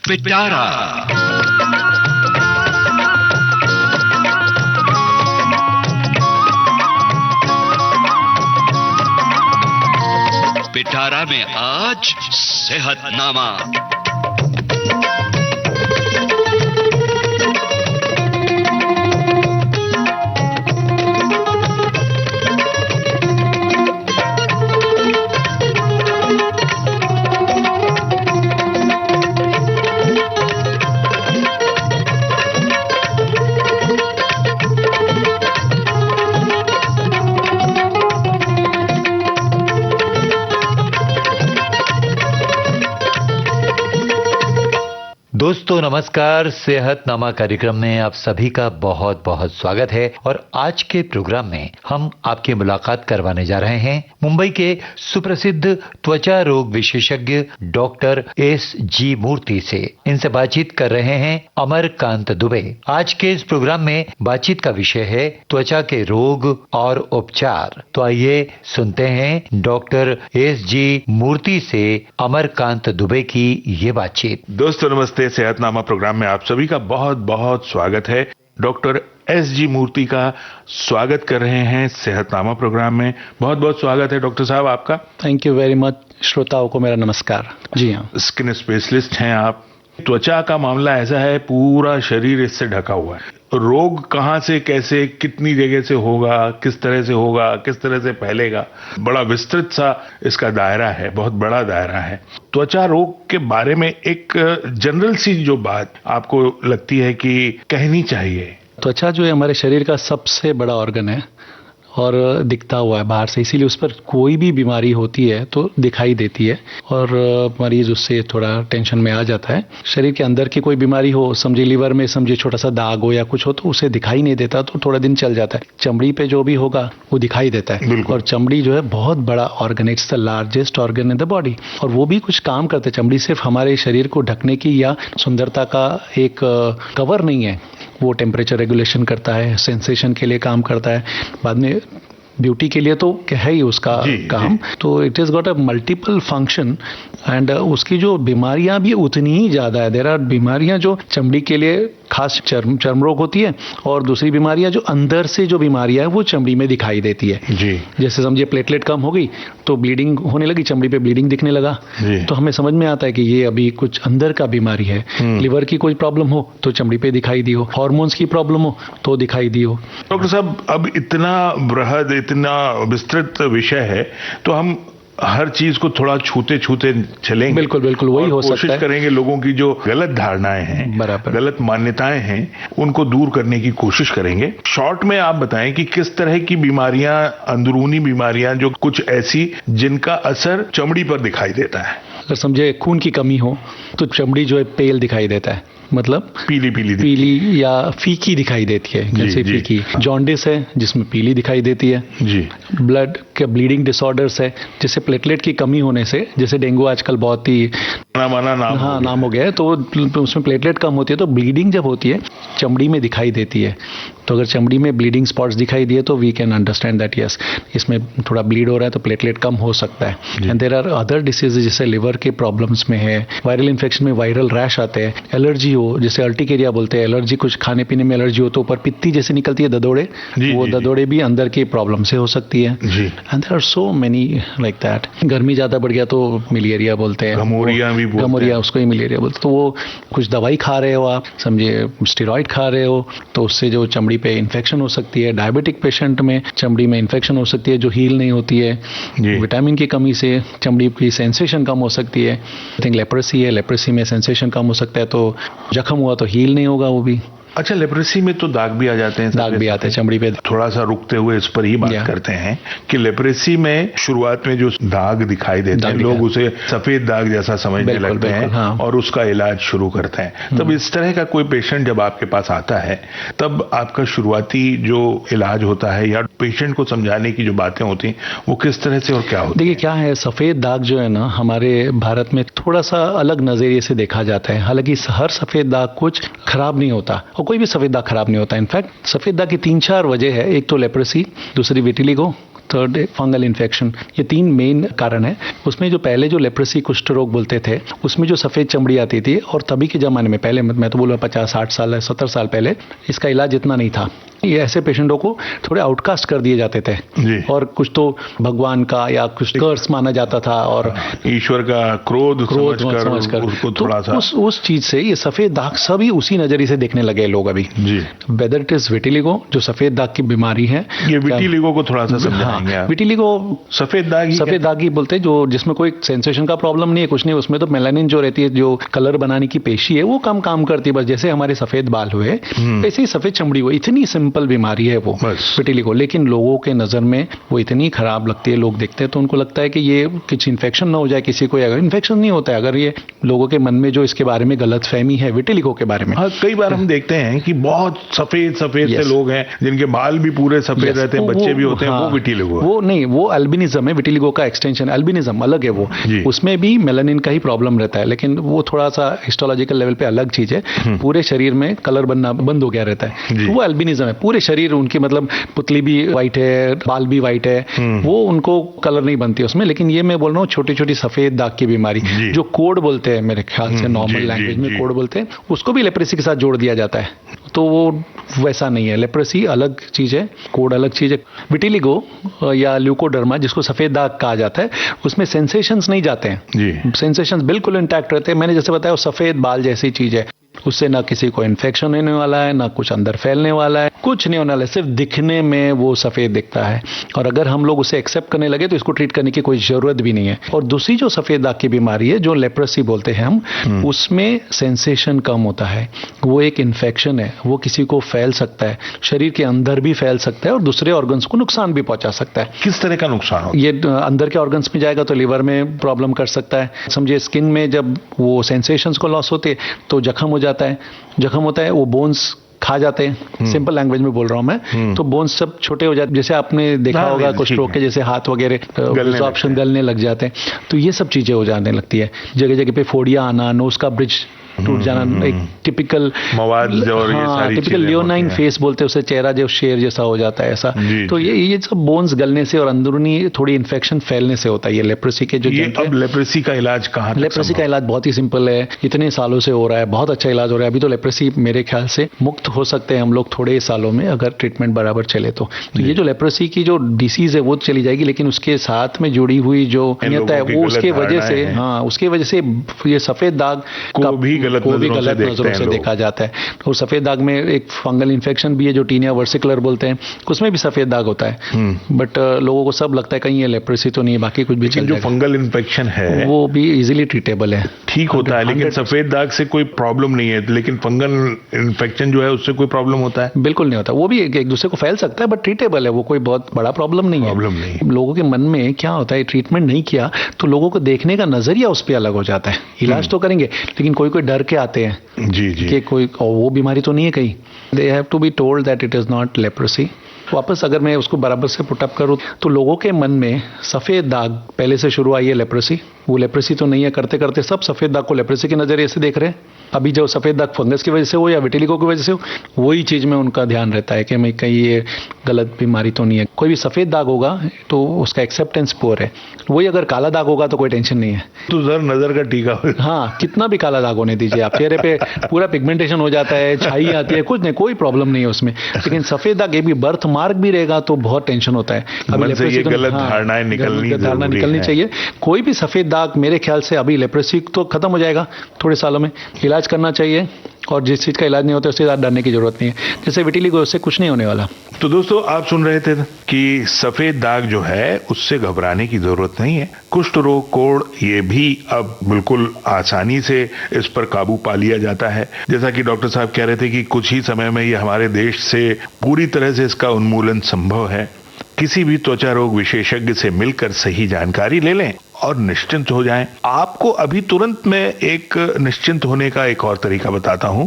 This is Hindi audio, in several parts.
पिटारा। पिटारा में आज सेहतनामा। दोस्तों नमस्कार। सेहतनामा कार्यक्रम में आप सभी का बहुत बहुत स्वागत है और आज के प्रोग्राम में हम आपकी मुलाकात करवाने जा रहे हैं मुंबई के सुप्रसिद्ध त्वचा रोग विशेषज्ञ डॉक्टर S.G. मूर्ति से। इनसे बातचीत कर रहे हैं अमरकांत दुबे। आज के इस प्रोग्राम में बातचीत का विषय है त्वचा के रोग और उपचार। तो आइए सुनते हैं डॉक्टर S.G. मूर्ति से अमरकांत दुबे की ये बातचीत। दोस्तों नमस्ते। सेहतनामा प्रोग्राम में आप सभी का बहुत बहुत स्वागत है। Doctor S.G. मूर्ति का स्वागत कर रहे हैं सेहतनामा प्रोग्राम में। बहुत बहुत स्वागत है डॉक्टर साहब आपका। Thank you very much. श्रोताओं को मेरा नमस्कार। जी हाँ, स्किन स्पेशलिस्ट हैं आप। त्वचा का मामला ऐसा है, पूरा शरीर इससे ढका हुआ है। रोग कहाँ से, कैसे, कितनी जगह से होगा, किस तरह से होगा, किस तरह से फैलेगा, बड़ा विस्तृत सा इसका दायरा है, बहुत बड़ा दायरा है। त्वचा रोग के बारे में एक जनरल सी जो बात आपको लगती है कि कहनी चाहिए। त्वचा जो है हमारे शरीर का सबसे बड़ा ऑर्गन है और दिखता हुआ है बाहर से, इसीलिए उस पर कोई भी बीमारी होती है तो दिखाई देती है और मरीज उससे थोड़ा टेंशन में आ जाता है। शरीर के अंदर की कोई बीमारी हो, समझिए लीवर में समझिए छोटा सा दाग हो या कुछ हो, तो उसे दिखाई नहीं देता, तो थोड़ा दिन चल जाता है। चमड़ी पे जो भी होगा वो दिखाई देता है और चमड़ी जो है बहुत बड़ा organ, it's the largest organ in the body और वो भी कुछ काम करते हैं। चमड़ी सिर्फ हमारे शरीर को ढकने की या सुंदरता का एक कवर नहीं है, वो टेम्परेचर रेगुलेशन करता है, सेंसेशन के लिए काम करता है, बाद में ब्यूटी के लिए तो क्या है ही उसका काम। तो it is got a multiple function and उसकी जो बीमारियां भी उतनी ही ज्यादा है। देयर आर बीमारियां जो चमड़ी के लिए खास चर्म रोग होती है और दूसरी बीमारियां जो अंदर से जो बीमारियां है वो चमड़ी में दिखाई देती है। जी, जैसे समझिए प्लेटलेट कम हो गई तो ब्लीडिंग होने लगी, चमड़ी पे ब्लीडिंग दिखने लगा, तो हमें समझ में आता है कि ये अभी कुछ अंदर का बीमारी है। लिवर की कोई प्रॉब्लम हो तो चमड़ी पे दिखाई दी हो, हार्मोन्स की प्रॉब्लम हो तो दिखाई दी हो। डॉक्टर साहब, अब इतना बृहद, इतना विस्तृत विषय है तो हम हर चीज को थोड़ा छूते छूते चलेंगे। बिल्कुल बिल्कुल, वही हो सकता है। कोशिश करेंगे लोगों की जो गलत धारणाएं हैं, गलत मान्यताएं हैं, उनको दूर करने की कोशिश करेंगे। शॉर्ट में आप बताएं कि किस तरह की बीमारियां, अंदरूनी बीमारियां जो कुछ ऐसी जिनका असर चमड़ी पर दिखाई देता है। अगर समझे खून की कमी हो तो चमड़ी जो है पेल दिखाई देता है, मतलब पीली या फीकी दिखाई देती है। जैसे फीकी जॉन्डिस है जिसमें पीली दिखाई देती है जी। ब्लड के ब्लीडिंग डिसऑर्डर्स है, जैसे प्लेटलेट की कमी होने से, जैसे डेंगू आजकल बहुत ही नाम हो गया है, तो उसमें प्लेटलेट कम होती है तो ब्लीडिंग जब होती है चमड़ी में दिखाई देती है। तो अगर चमड़ी में ब्लीडिंग स्पॉट्स दिखाई दिए तो we can understand that yes इसमें थोड़ा ब्लीड हो रहा है तो प्लेटलेट कम हो सकता है। And there are other diseases, जैसे लिवर के प्रॉब्लम्स में है, वायरल इन्फेक्शन में वायरल रैश आते हैं, एलर्जी हो, जैसे अर्टिकेरिया बोलते हैं, एलर्जी, कुछ खाने पीने में एलर्जी हो तो ऊपर पित्ती जैसे निकलती है ददोड़े, वो ददोड़े भी अंदर की प्रॉब्लम से हो सकती है। And there are so many like that. गर्मी ज्यादा बढ़ गया तो मलेरिया बोलते हैं, गमोरिया उसको ही मलेरिया बोलते हैं। तो वो कुछ दवाई खा रहे हो आप, समझिए स्टेरॉइड खा रहे हो तो उससे जो चमड़ी पे इन्फेक्शन हो सकती है। डायबिटिक पेशेंट में चमड़ी में इन्फेक्शन हो सकती है जो हील नहीं होती है। विटामिन की कमी से चमड़ी की सेंसेशन कम हो सकती है। आई थिंक लेप्रेसी है, लेप्रेसी में सेंसेशन कम हो सकता है, तो जख्म हुआ तो हील नहीं होगा वो भी। अच्छा, लेप्रेसी में तो दाग भी आ जाते हैं। दाग भी आते हैं चमड़ी पे। थोड़ा सा रुकते हुए इस पर ही बात करते हैं कि लेप्रेसी में शुरुआत में जो दाग दिखाई देते हैं, लोग उसे सफेद दाग जैसा समझने लगते हैं और उसका इलाज शुरू करते हैं। तब इस तरह का कोई पेशेंट जब आपके पास आता है तब आपका शुरुआती जो इलाज होता है या पेशेंट को समझाने की जो बातें होती हैं वो किस तरह से और क्या होती है? देखिए क्या है, सफेद दाग जो है ना हमारे भारत में थोड़ा सा अलग नजरिए से देखा जाता है। हालांकि हर सफेद दाग कुछ खराब नहीं होता और कोई भी सफेद दाग खराब नहीं होता। इनफैक्ट सफेद दाग की 3-4 वजह है। एक तो लेप्रेसी, दूसरी विटिलिगो, थर्ड फंगल इन्फेक्शन। ये 3 मेन कारण है। उसमें जो पहले जो लेप्रेसी कुष्ठ रोग बोलते थे, उसमें जो सफ़ेद चमड़ी आती थी, और तभी के ज़माने में, पहले मैं तो बोलूँ 50-60 साल 70 साल पहले, इसका इलाज इतना नहीं था। ये ऐसे पेशेंटों को थोड़े आउटकास्ट कर दिए जाते थे और कुछ तो भगवान का या कुछ कर्स माना जाता था और ईश्वर का क्रोध समझकर उसको थोड़ा सा उस चीज से ये सफेद दाग सभी उसी नजरिए से देखने लगे लोग अभी जी। वेदर इट इज विटिलिगो, जो सफेद दाग की बीमारी है। ये विटिलिगो को थोड़ा सा समझाएंगे आप? विटिलिगो सफेद दाग ही बोलते हैं, जो जिसमें कोई सेंसेशन का प्रॉब्लम नहीं है, कुछ नहीं। उसमें तो मेलानिन जो रहती है, जो कलर बनाने की पेशी है, वो कम काम करती है। बस जैसे हमारे सफेद बाल हुए वैसे ही सफेद चमड़ी हुई। इतनी सिंपल बीमारी है वो विटिलिगो, लेकिन लोगों के नजर में वो इतनी खराब लगती है। लोग देखते हैं तो उनको लगता है कि ये कुछ इन्फेक्शन ना हो जाए किसी को। अगर इन्फेक्शन नहीं होता है, अगर ये लोगों के मन में जो इसके बारे में गलतफहमी है विटिलिगो के बारे में। हाँ, कई बार हम देखते हैं कि बहुत सफेद से लोग हैं जिनके बाल भी पूरे सफेद रहते हैं, बच्चे भी होते हैं, वो विटिलिगो। वो नहीं, वो अल्बिनिज्म है। विटिलिगो का एक्सटेंशन अल्बिनिज्म अलग है। वो उसमें भी मेलानिन का ही प्रॉब्लम रहता है, लेकिन वो थोड़ा सा हिस्टोलॉजिकल लेवल पे अलग चीज है। पूरे शरीर में कलर बनना बंद हो गया रहता है, वो अल्बिनिज्म है। पूरे शरीर उनकी, मतलब पुतली भी व्हाइट है, बाल भी व्हाइट है, वो उनको कलर नहीं बनती उसमें। लेकिन ये मैं बोल रहा हूँ छोटी छोटी सफेद दाग की बीमारी, जो कोड बोलते हैं, मेरे ख्याल से नॉर्मल लैंग्वेज में कोड बोलते हैं, उसको भी लेप्रेसी के साथ जोड़ दिया जाता है। तो वो वैसा नहीं है। लेप्रेसी अलग चीज है, कोड अलग चीज है। विटिलिगो या ल्यूकोडर्मा, जिसको सफेद दाग कहा जाता है, उसमें सेंसेशंस नहीं जाते हैं। सेंसेशंस बिल्कुल इंटैक्ट रहते हैं। मैंने जैसे बताया, वो सफेद बाल जैसी चीज है। उससे ना किसी को इन्फेक्शन होने वाला है, ना कुछ अंदर फैलने वाला है, कुछ नहीं होने वाला है। सिर्फ दिखने में वो सफेद दिखता है, और अगर हम लोग उसे एक्सेप्ट करने लगे तो इसको ट्रीट करने की कोई जरूरत भी नहीं है। और दूसरी जो सफेद दाग की बीमारी है, जो लेप्रेसी बोलते हैं हम, उसमें सेंसेशन कम होता है। वो एक इन्फेक्शन है, वो किसी को फैल सकता है, शरीर के अंदर भी फैल सकता है और दूसरे ऑर्गन्स को नुकसान भी पहुंचा सकता है। किस तरह का नुकसान हो? ये अंदर के ऑर्गन्स में जाएगा तो लिवर में प्रॉब्लम कर सकता है। समझिए, स्किन में जब वो सेंसेशंस को लॉस होते तो जख्म हो जाता है। जख्म होता है, वो बोन्स खा जाते हैं। सिंपल लैंग्वेज में बोल रहा हूं मैं, तो बोन्स सब छोटे हो जाते। जैसे आपने देखा होगा कुछ लोग के जैसे हाथ वगैरह ऑप्शन गलने लग जाते हैं, तो ये सब चीजें हो जाने लगती है। जगह जगह पे फोड़ियां आना, नोज का ब्रिज टूट जाना, एक टिपिकल मवाद और ये सारी टिपिकल लियोनाइन फेस बोलते हैं उसे, चेहरा जो शेर जैसा हो जाता है ऐसा। तो ये सब बोन्स गलने से और अंदरूनी थोड़ी इन्फेक्शन फैलने से होता है। ये लेप्रेसी के जो अब लेप्रेसी का इलाज कहाँ? लेप्रेसी का इलाज बहुत ही सिंपल है, इतने सालों से हो रहा है, बहुत अच्छा इलाज हो रहा है। अभी तो लेप्रेसी मेरे ख्याल से मुक्त हो सकते हैं हम लोग थोड़े सालों में, अगर ट्रीटमेंट बराबर चले तो। ये जो लेप्रेसी की जो डिसीज है वो चली जाएगी, लेकिन उसके साथ में जुड़ी हुई जो है वो उसके वजह से, हाँ, उसके वजह से ये सफेद दाग को भी गलत नजरों से देखा जाता है। और सफेद दाग में एक फंगल इन्फेक्शन भी है जो टीनिया वर्सिकुलर बोलते हैं, उसमें भी सफेद दाग होता है। बट लोगों को सब लगता है कहीं ये लेप्रेसी तो नहीं है, बाकी कुछ भी चल जो फंगल इन्फेक्शन है वो भी इजीली ट्रीटेबल है, ठीक होता है। लेकिन सफेद दाग से कोई प्रॉब्लम नहीं है, लेकिन फंगल इन्फेक्शन जो है उससे कोई प्रॉब्लम होता है? बिल्कुल नहीं होता। वो भी एक दूसरे को फैल सकता है, बट ट्रीटेबल है, वो कोई बहुत बड़ा प्रॉब्लम नहीं है। लोगों के मन में क्या होता है, ट्रीटमेंट नहीं किया तो लोगों को देखने का नजरिया उस पर अलग हो जाता है। इलाज तो करेंगे, लेकिन कोई डर के आते हैं जी कि कोई वो बीमारी तो नहीं है कहीं। They have to be told that it is not leprosy. वापस अगर मैं उसको बराबर से पुटअप करूं तो लोगों के मन में सफेद दाग पहले से शुरू आई है लेप्रेसी, वो लेप्रेसी तो नहीं है, करते करते सब सफेद दाग को लेप्रेसी के नजरिए से देख रहे हैं। अभी जो सफेद दाग फंगस की वजह से हो या विटिलिगो की वजह से हो, वही चीज में उनका ध्यान रहता है कि मैं कहीं ये गलत बीमारी तो नहीं है। कोई भी सफेद दाग होगा तो उसका एक्सेप्टेंस पुअर है, वही अगर काला दाग होगा तो कोई टेंशन नहीं है। तो जर नजर का टीका हाँ, कितना भी काला दाग होने दीजिए आप, चेहरे पे पूरा पिगमेंटेशन हो जाता है, छाई आती है, कुछ नहीं, कोई प्रॉब्लम नहीं है उसमें। लेकिन सफेद दाग ये भी बर्थ मार्क भी रहेगा तो बहुत टेंशन होता है। मन से ये गलत धारणाएं निकलनी चाहिए। कोई भी सफेद दाग मेरे ख्याल से अभी लेप्रेसी तो खत्म हो जाएगा थोड़े सालों में, इलाज करना चाहिए, और जिस चीज का इलाज नहीं होता उससे ज्यादा डरने की जरूरत नहीं है। जैसे विटिलिगो, उससे कुछ नहीं होने वाला। तो दोस्तों, आप सुन रहे थे कि सफेद दाग जो है उससे घबराने की जरूरत नहीं है। कुष्ठ रोग, कोढ़, ये भी अब बिल्कुल आसानी से इस पर काबू पा लिया जाता है। जैसा कि डॉक्टर साहब कह रहे थे कि कुछ ही समय में ये हमारे देश से पूरी तरह से इसका उन्मूलन संभव है। किसी भी त्वचा रोग विशेषज्ञ से मिलकर सही जानकारी ले लें और निश्चिंत हो जाएं। आपको अभी तुरंत में एक निश्चिंत होने का एक और तरीका बताता हूं।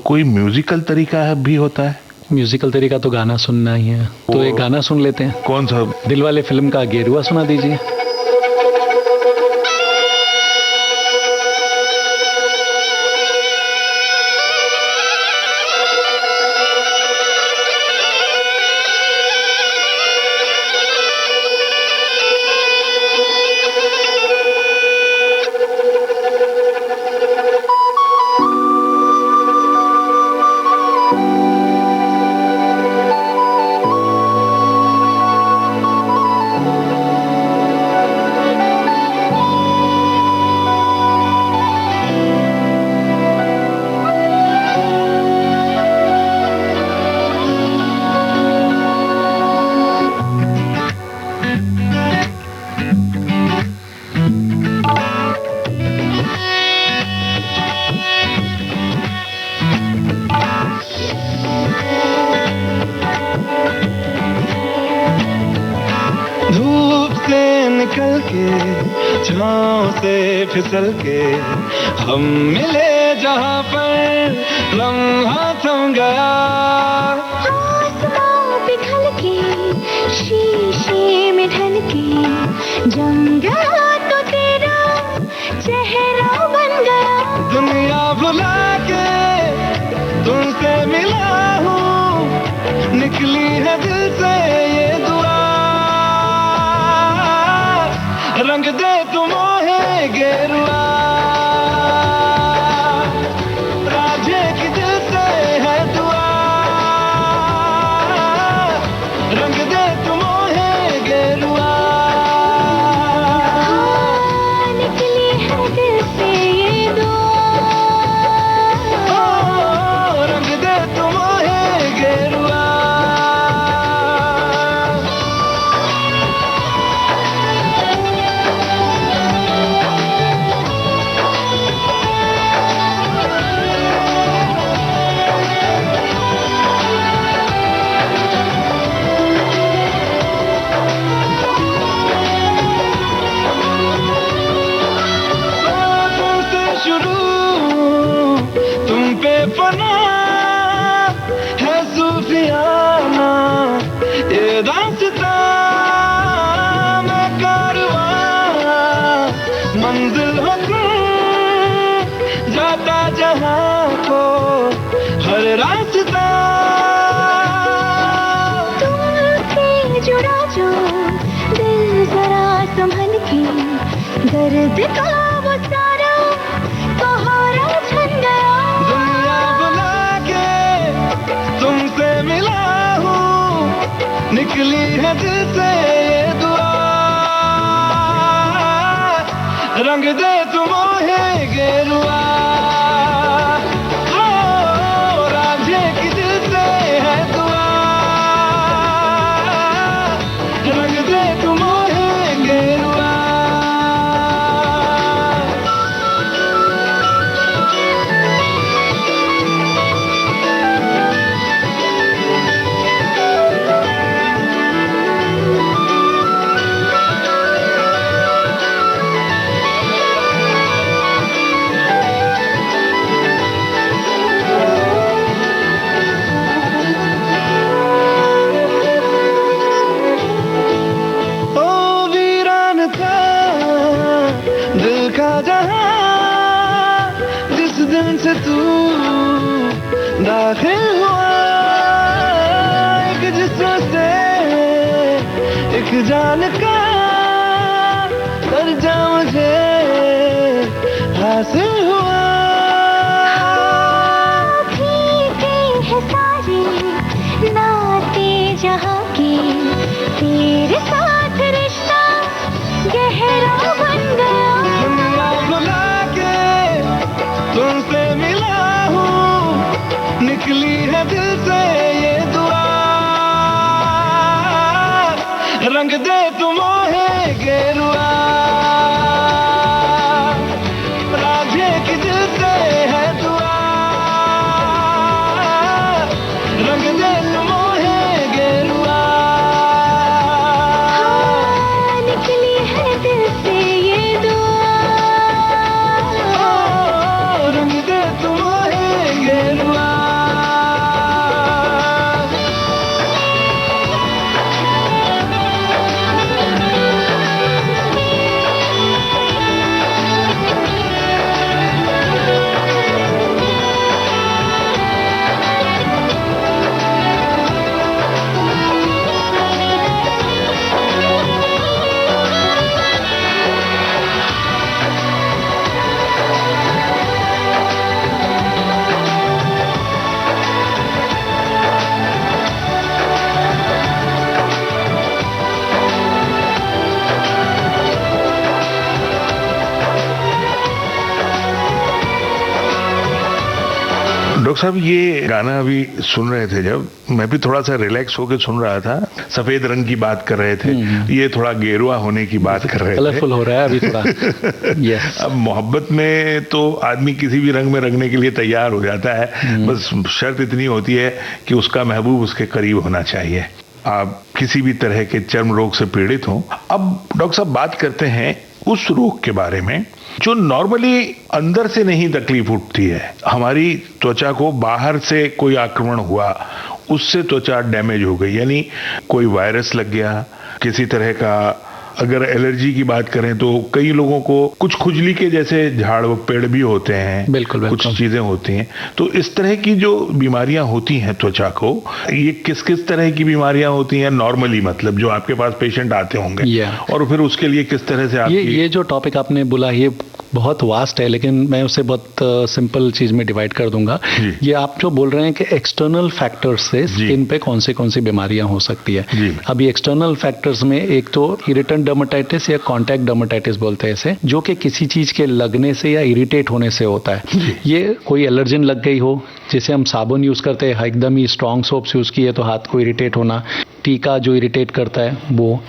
कोई म्यूजिकल तरीका भी होता है? म्यूजिकल तरीका तो गाना सुनना ही है, तो एक गाना सुन लेते हैं। कौन सा? दिलवाले फिल्म का गेरुआ सुना दीजिए। छाँव से फिसल के हम मिले जहाँ पर लम्हा थम गया। आसमां पिघल के शीशे में ढल के जम गया तो तेरा चेहरा बन गया। दुनिया भुला के तुमसे मिला हूँ, निकली है दिल से ये दुआ। रंग दे तुम मोहे गेरुआ, राधे की दिल से है दुआ। रंग दे तुम मोहे गेरुआ, निकली है दिल से ये दुआ। रंग दे तुम मोहे गेरुआ। फना है सूफियाना ये दास्तां, मैं कारवां मंजिल हो तुम, जाता जहां को हर रास्ता। तुमसे जुड़ा जो दिल जरा संभल के, दर्द का वो सारा सहारा छन गया। तुमसे मिला हूँ, निकली है दिल से ये दुआ। रंग दे तुम मोहे गेरुआ, राधे की दिल से है दुआ। रंग दे तुम मोहे गेरुआ। से तू दाखिल हुआ एक जिस्म से, एक जान का दर्जा मुझे हासिल हुआ। भीगे हैं सारे नाते जहाँ के, तेरे साथ रिश्ता गहरा बन गया। दुनिया भुला के तुमसे मिला हूँ, निकली है दिल से ये दुआ। रंग दे तुम मोहे गेरुआ, राधे की दिल से है दुआ। रंग दे तुम मोहे गेरुआ, निकली है दिल से ये दुआ। रंग दे तुम मोहे गेरुआ। डॉक्टर साहब ये गाना अभी सुन रहे थे जब, मैं भी थोड़ा सा रिलैक्स होकर सुन रहा था। सफेद रंग की बात कर रहे थे, ये थोड़ा गेरुआ होने की बात कर रहे थे। कलरफुल हो रहा है अभी थोड़ा। yes. अब मोहब्बत में तो आदमी किसी भी रंग में रंगने के लिए तैयार हो जाता है, बस शर्त इतनी होती है कि उसका महबूब उसके करीब होना चाहिए। आप किसी भी तरह के चर्म रोग से पीड़ित हों। अब डॉक्टर साहब बात करते हैं उस रोग के बारे में जो नॉर्मली अंदर से नहीं तकलीफ उठती है। हमारी त्वचा को बाहर से कोई आक्रमण हुआ, उससे त्वचा डैमेज हो गई, यानी कोई वायरस लग गया, किसी तरह का, अगर एलर्जी की बात करें तो कई लोगों को कुछ खुजली के जैसे झाड़ पेड़ भी होते हैं, बिल्कुल कुछ चीजें होती हैं। तो इस तरह की जो बीमारियां होती हैं त्वचा को, ये किस किस तरह की बीमारियां होती हैं नॉर्मली, मतलब जो आपके पास पेशेंट आते होंगे, और फिर उसके लिए किस तरह से आपकी ये जो टॉपिक आपने बोला ये बहुत वास्ट है, लेकिन मैं उसे बहुत सिंपल चीज में डिवाइड कर दूंगा। ये आप जो बोल रहे हैं कि एक्सटर्नल फैक्टर्स से स्किन पे कौन सी बीमारियां हो सकती है। अभी एक्सटर्नल फैक्टर्स में एक तो इरिटेंट डर्मेटाइटिस या कॉन्टैक्ट डर्मेटाइटिस बोलते हैं इसे, जो कि किसी चीज के लगने से या इरिटेट होने से होता है। ये कोई एलर्जन लग गई हो, जैसे हम साबुन यूज करते हैं, एकदम ही स्ट्रॉन्ग सोप्स यूज किए तो हाथ को इरिटेट होना, टीका जो इरिटेट करता है वो,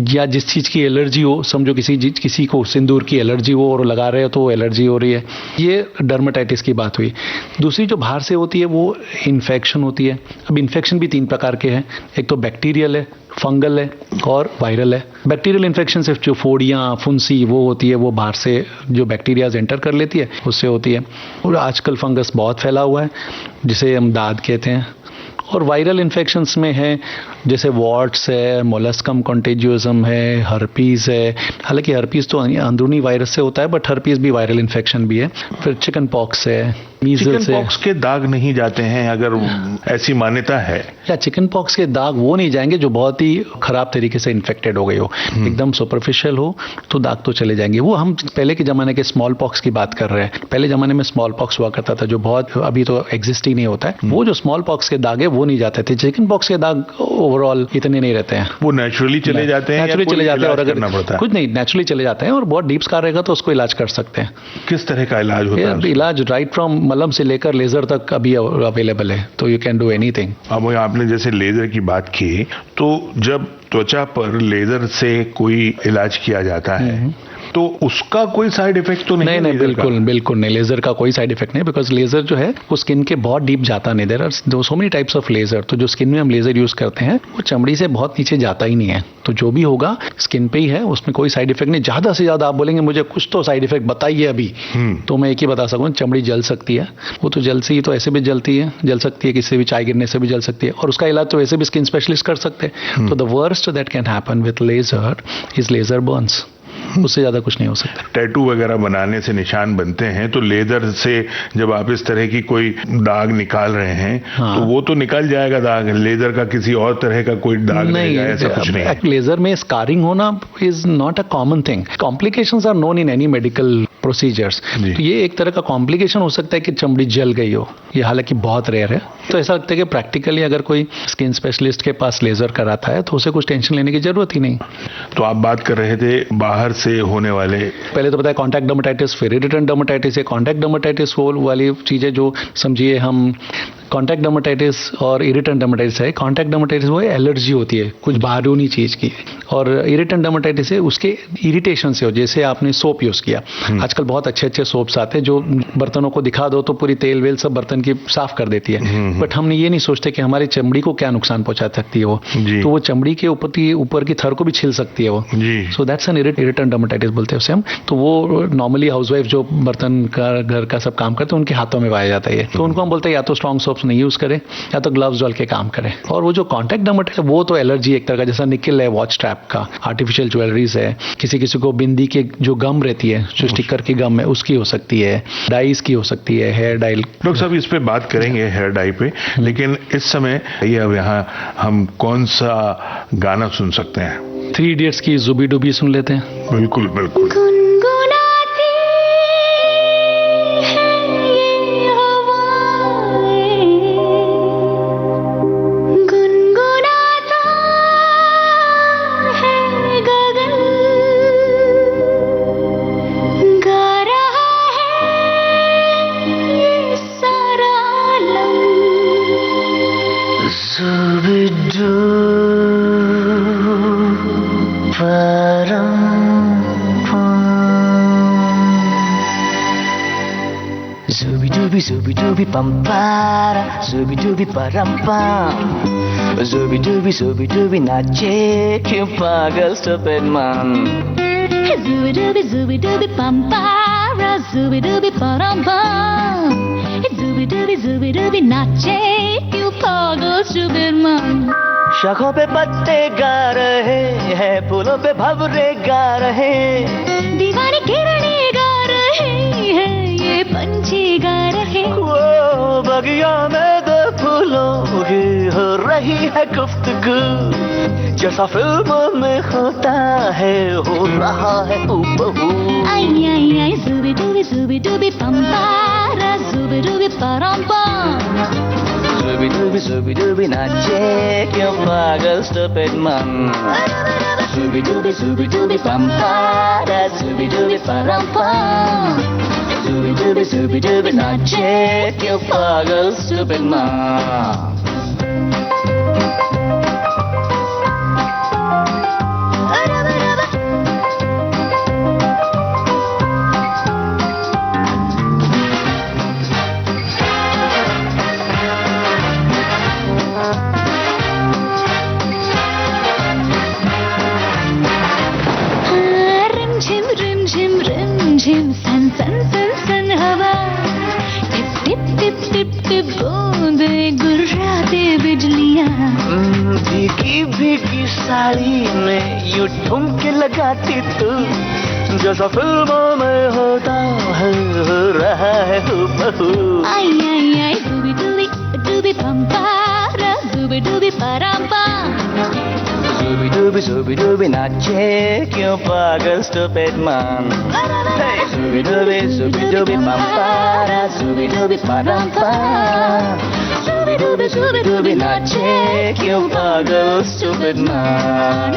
या जिस चीज की एलर्जी हो, समझो किसी को सिंदूर की एलर्जी हो और लगा रहे हो तो एलर्जी हो रही है, ये डर्मेटाइटिस की बात हुई। दूसरी जो बाहर से होती है वो इन्फेक्शन होती है। अब इन्फेक्शन भी 3 प्रकार के हैं, एक तो बैक्टीरियल है, फंगल है और वायरल है। बैक्टीरियल इन्फेक्शन सिर्फ जो फोड़ियाँ, फुंसी वो होती है, वो बाहर से जो बैक्टीरियाज एंटर कर लेती है उससे होती है। और आजकल फंगस बहुत फैला हुआ है जिसे हम दाद कहते हैं। और वायरल इन्फेक्शंस में है जैसे वॉट्स है, मोलस्कम कॉन्टेजियोजम है, हर्पीज है। हालांकि हर्पीज तो अंदरूनी वायरस से होता है, बट हर्पीज भी वायरल इन्फेक्शन भी है। फिर चिकन पॉक्स है, मीजल्स है। पॉक्स के दाग नहीं जाते हैं, अगर ऐसी मान्यता है? या चिकन पॉक्स के दाग वो नहीं जाएंगे जो बहुत ही खराब तरीके से इन्फेक्टेड हो गई हो, एकदम सुपरफिशियल हो तो दाग तो चले जाएंगे। वो हम पहले के जमाने के स्मॉल पॉक्स की बात कर रहे हैं। पहले जमाने में स्मॉल पॉक्स हुआ करता था जो बहुत अभी तो एग्जिस्ट ही नहीं होता है। वो जो स्मॉल पॉक्स के दाग है वो नहीं जाते थे। चिकन पॉक्स के दाग ओवरऑल इतने नहीं रहते हैं, वो नेचुरली चले जाते हैं, नेचुरली चले जाते हैं। और अगर कुछ नहीं, नेचुरली चले जाते हैं और बहुत डीप स्कार रहेगा तो उसको इलाज कर सकते हैं। किस तरह का इलाज होता है? इलाज राइट फ्रॉम मलहम से लेकर लेजर तक अभी अवेलेबल है, तो यू कैन डू एनीथिंग। अब आपने जैसे लेजर की बात की, तो जब त्वचा पर लेजर से कोई इलाज किया जाता है तो उसका कोई साइड इफेक्ट तो नहीं? नहीं, बिल्कुल नहीं, लेजर का कोई साइड इफेक्ट नहीं, बिकॉज लेजर जो है वो स्किन के बहुत डीप जाता नहीं। There are so many types of laser. तो जो स्किन में हम लेजर यूज करते हैं वो चमड़ी से बहुत नीचे जाता ही नहीं है। तो जो भी होगा स्किन पे ही है, उसमें कोई साइड इफेक्ट नहीं। ज्यादा से ज्यादा आप बोलेंगे मुझे कुछ तो साइड इफेक्ट बताइए अभी, तो मैं एक ही बता सकूँ, चमड़ी जल सकती है। वो तो जल से ही तो ऐसे भी जल सकती है, किसी से भी चाय गिरने से भी जल सकती है। और उसका इलाज तो वैसे भी स्किन स्पेशलिस्ट कर सकते हैं। तो the worst that can happen with laser is laser burns. उससे ज्यादा कुछ नहीं हो सकता। टैटू वगैरह बनाने से निशान बनते हैं, तो लेदर से जब आप इस तरह की कोई दाग निकाल रहे हैं, तो वो तो निकल जाएगा दाग। लेजर का किसी और तरह का कोई दाग नहीं, ऐसा कुछ नहीं। लेजर में स्कारिंग होना is not a common thing. Complications are known in any medical procedures. तो ये एक तरह का कॉम्प्लिकेशन हो सकता है कि चमड़ी जल गई हो, ये हालांकि बहुत रेयर है। तो ऐसा लगता है कि प्रैक्टिकली अगर कोई स्किन स्पेशलिस्ट के पास लेजर कराता है तो उसे कुछ टेंशन लेने की जरूरत ही नहीं। तो आप बात कर रहे थे बाहर से होने वाले, पहले तो बताया कॉन्टैक्ट डर्मेटाइटिस, फिर इरिटेंट डर्मेटाइटिस। ये कॉन्टैक्ट डर्मेटाइटिस वाली चीजें जो समझिए हम, कॉन्टैक्ट डर्मेटाइटिस और इरिटेंट डर्मेटाइटिस है। कॉन्टैक्ट डर्मेटाइटिस वो एलर्जी होती है कुछ बाहरी चीज की, और इरिटेंट डर्मेटाइटिस है उसके इरिटेशन से हो, जैसे आपने सोप यूज किया। आजकल बहुत अच्छे सोप्स आते हैं जो बर्तनों को दिखा दो तो पूरी तेल वेल सब बर्तन की साफ कर देती है, बट हमने ये नहीं सोचते कि हमारी चमड़ी को क्या नुकसान पहुंचा सकती है वो। तो वो चमड़ी के ऊपर की थर को भी छिल सकती है वो। So that's an irritant dermatitis बोलते हैं उसे हम। तो वो नॉर्मली हाउसवाइफ जो बर्तन का घर का सब काम करते हैं उनके हाथों में पाया जाता है। तो उनको हम बोलते हैं या तो स्ट्रॉन्ग सोप्स नहीं यूज करें या तो ग्लव्स डाल के काम करें। और वो जो कॉन्टैक्ट डर्मेटाइटिस वो तो एलर्जी एक तरह का, जैसा निकल है वॉच स्ट्रैप का, आर्टिफिशियल ज्वेलरीज है, किसी को बिंदी के जो गम रहती है, जो स्टिकर की गम है उसकी हो सकती है, डाइस की हो सकती है, हेयर डाई। डॉक्टर साहब इस पे बात करेंगे हेयर डाई पे, लेकिन इस समय ये अब यहाँ हम कौन सा गाना सुन सकते हैं? 3 इडियट्स की जुबी डुबी सुन लेते हैं। बिल्कुल बिल्कुल। Zubi dubi pampara, zubi dubi parampam, zubi dubi nache क्यों पागल सफेद मान। Zooby dooby zooby dooby pampara, zooby dooby param pam. Zooby dooby नाचे क्यों पागल सुबेरमन. शाखों पे पत्ते गा रहे हैं, फूलों पे भंवरे गा रहे, दीवानी किरणें गा रहे हैं, ये पंछी गा रहे. वो बगिया में दो फूलों की हो रही है गुफ्तगू, जैसा फिल्मों में होता है हो रहा है हूबहू. आई आई आई zooby dooby pampara, zooby dooby param pam. Zooby dooby नाचे क्यों पागल stupid man. Zooby dooby pampara, zooby dooby param pam. Zooby dooby नाचे क्यों पागल stupid man. झिम सन सन सन सन हवा, tip tip tip tip tip बूंदे गुर्राते बिजलियां. भीगी भीगी साड़ी में यूं ठुमके लगाती तू, जैसा फिल्मों में होता है हो रहा है हूबहू. आई आई आई zooby dooby dooby pampara, zooby dooby param pam. Zooby dooby नाचे क्यों पागल stupid man. Zooby dooby pampara, zooby dooby param pam. Zooby dooby नाचे क्यों पागल stupid man.